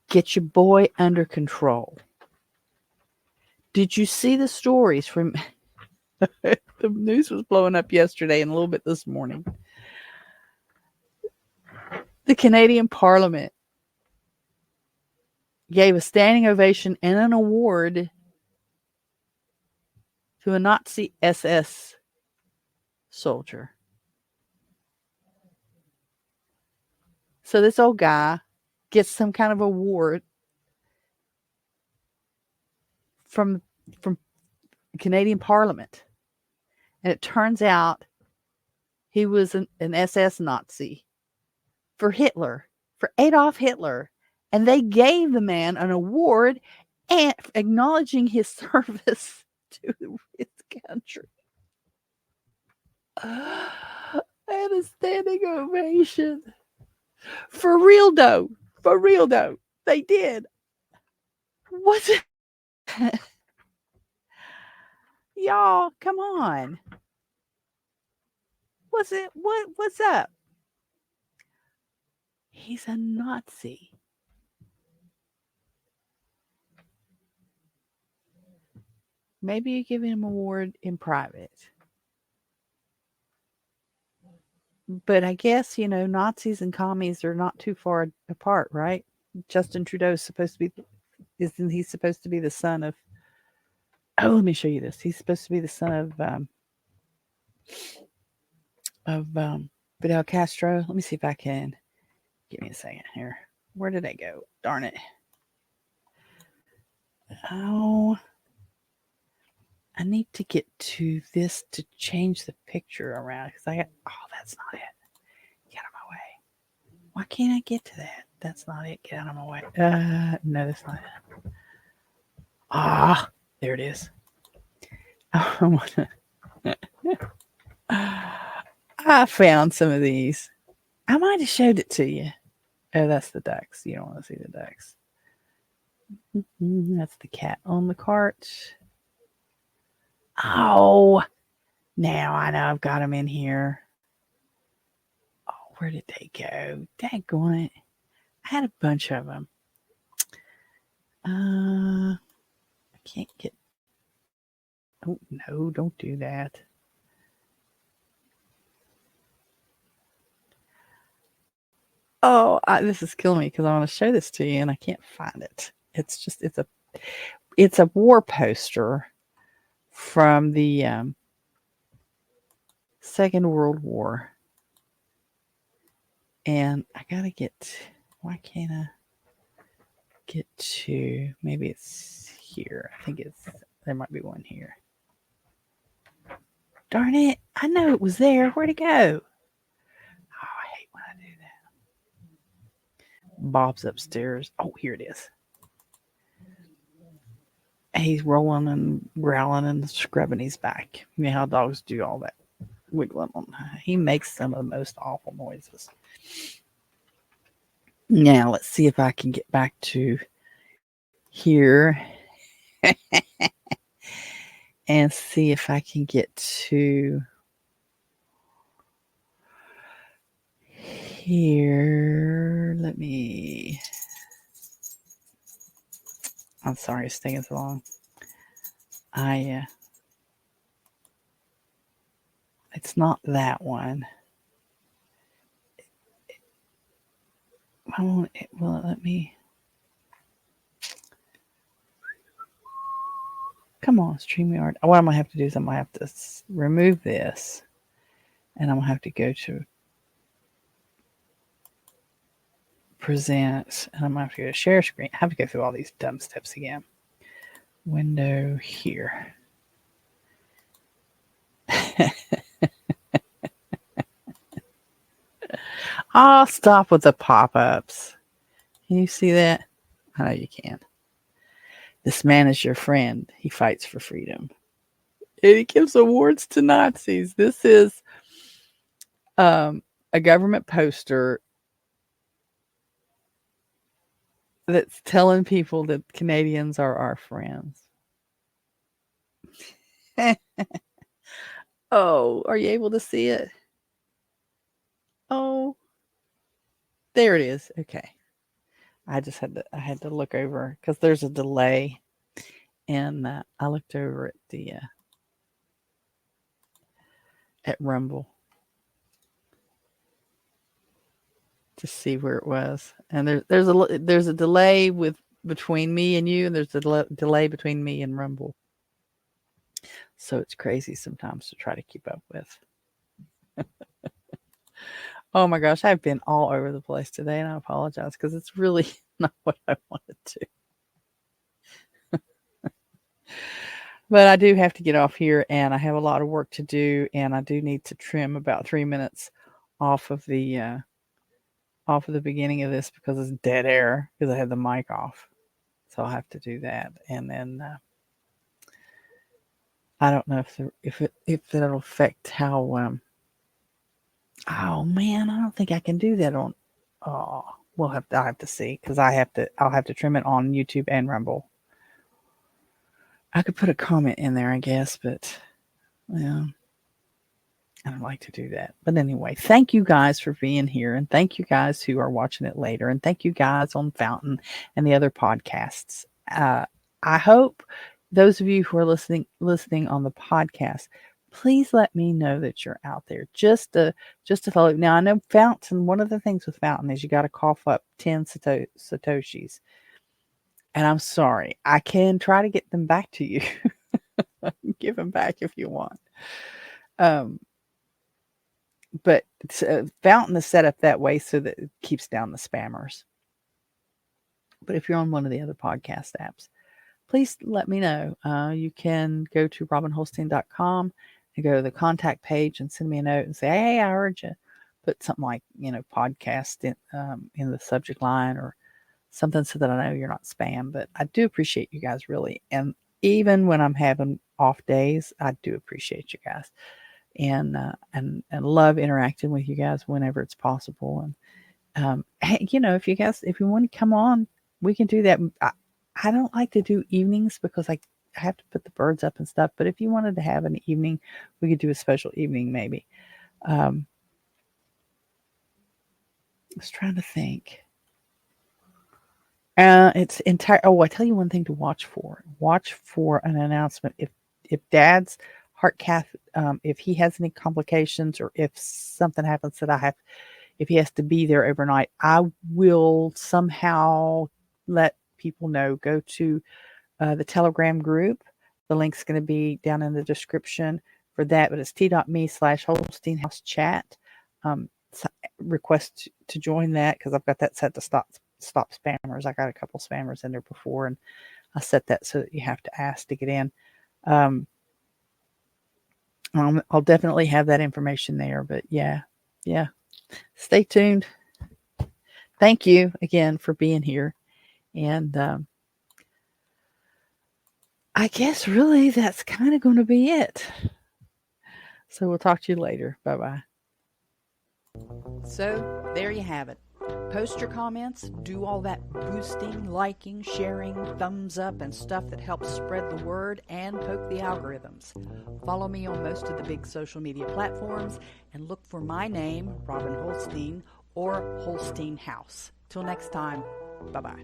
get your boy under control. Did you see the stories from the news was blowing up yesterday and a little bit this morning? The Canadian Parliament gave a standing ovation and an award to a Nazi SS soldier. So this old guy gets some kind of award from Canadian Parliament. And it turns out he was an SS Nazi for Hitler, for Adolf Hitler. And they gave the man an award and acknowledging his service to his country. And a standing ovation. For real though. They did. What's it? Y'all, come on. What's it? What's up? He's a Nazi. Maybe you give him an award in private. But I guess, Nazis and commies are not too far apart, right? Justin Trudeau is supposed to be, isn't he supposed to be the son of, let me show you this. He's supposed to be the son of Fidel Castro. Let me see if I can, give me a second here. Where did I go? Darn it. Oh, I need to get to this to change the picture around because that's not it. Get out of my way. Why can't I get to that? That's not it. Get out of my way. No, that's not it. There it is. I found some of these. I might have showed it to you. Oh, that's the ducks. You don't want to see the ducks. That's the cat on the cart. Oh, now I know I've got them in here. Oh, where did they go? Daggone it. I had a bunch of them. I can't get. Oh, no, don't do that. Oh, this is killing me because I want to show this to you and I can't find it. It's a war poster from the Second World War. And I gotta why can't I get to, maybe it's here. I think there might be one here. Darn it. I know it was there. Where'd it go? Oh, I hate when I do that. Bob's upstairs. Oh, here it is. He's rolling and growling and scrubbing his back. You know how dogs do all that wiggling on. He makes some of the most awful noises. Now, let's see if I can get back to here and see if I can get to here. I'm sorry it's taking so long. It's not that one. Will it let me? Come on, StreamYard. What I'm going to have to do is I'm going to have to remove this. And I'm going to have to go to present. And I'm going to have to go to share screen. I have to go through all these dumb steps again. Window here. I'll stop with the pop-ups. Can you see that? I know you can. This man is your friend. He fights for freedom. And he gives awards to Nazis. This is a government poster that's telling people that Canadians are our friends. Oh, are you able to see it? Oh, there it is. Okay. I had to look over because there's a delay, and I looked over at the at Rumble to see where it was, and there's a delay between me and you, and there's a delay between me and Rumble, so it's crazy sometimes to try to keep up with. Oh my gosh, I've been all over the place today, and I apologize because it's really not what I wanted to. But I do have to get off here, and I have a lot of work to do, and I do need to trim about 3 minutes off of the beginning of this because it's dead air because I had the mic off. So I'll have to do that, and then I don't know if that'll affect how. Oh man, I don't think I can do that on. Oh I'll have to see, because I'll have to trim it on YouTube and Rumble. I could put a comment in there, I guess, but well, I don't like to do that. But anyway, thank you guys for being here, and thank you guys who are watching it later, and thank you guys on Fountain and the other podcasts. I hope those of you who are listening on the podcast, please let me know that you're out there. Just to follow. Now, I know Fountain, one of the things with Fountain is you got to cough up 10 Satoshis. And I'm sorry, I can try to get them back to you. Give them back if you want. But Fountain is set up that way so that it keeps down the spammers. But if you're on one of the other podcast apps, please let me know. You can go to robinholstein.com and go to the contact page and send me a note and say, hey, I heard you. Put something like, podcast in the subject line or something so that I know you're not spam. But I do appreciate you guys, really. And even when I'm having off days, I do appreciate you guys. And love interacting with you guys whenever it's possible. And hey, if you want to come on, we can do that. I don't like to do evenings because I have to put the birds up and stuff. But if you wanted to have an evening, we could do a special evening maybe. I was trying to think. It's entire. Oh, I tell you one thing to watch for. Watch for an announcement if Dad's heart cath, if he has any complications or if something happens that if he has to be there overnight, I will somehow let people know. Go to the Telegram group. The link's going to be down in the description for that, but it's t.me/Holstein House chat. Request to join that because I've got that set to stop spammers. I got a couple spammers in there before, and I set that so that you have to ask to get in. I'll definitely have that information there, but yeah. Stay tuned. Thank you again for being here. And I guess really that's kind of going to be it. So we'll talk to you later. Bye-bye. So there you have it. Post your comments, do all that boosting, liking, sharing, thumbs up, and stuff that helps spread the word and poke the algorithms. Follow me on most of the big social media platforms and look for my name, Robin Holstein, or Holstein House. Till next time, bye-bye.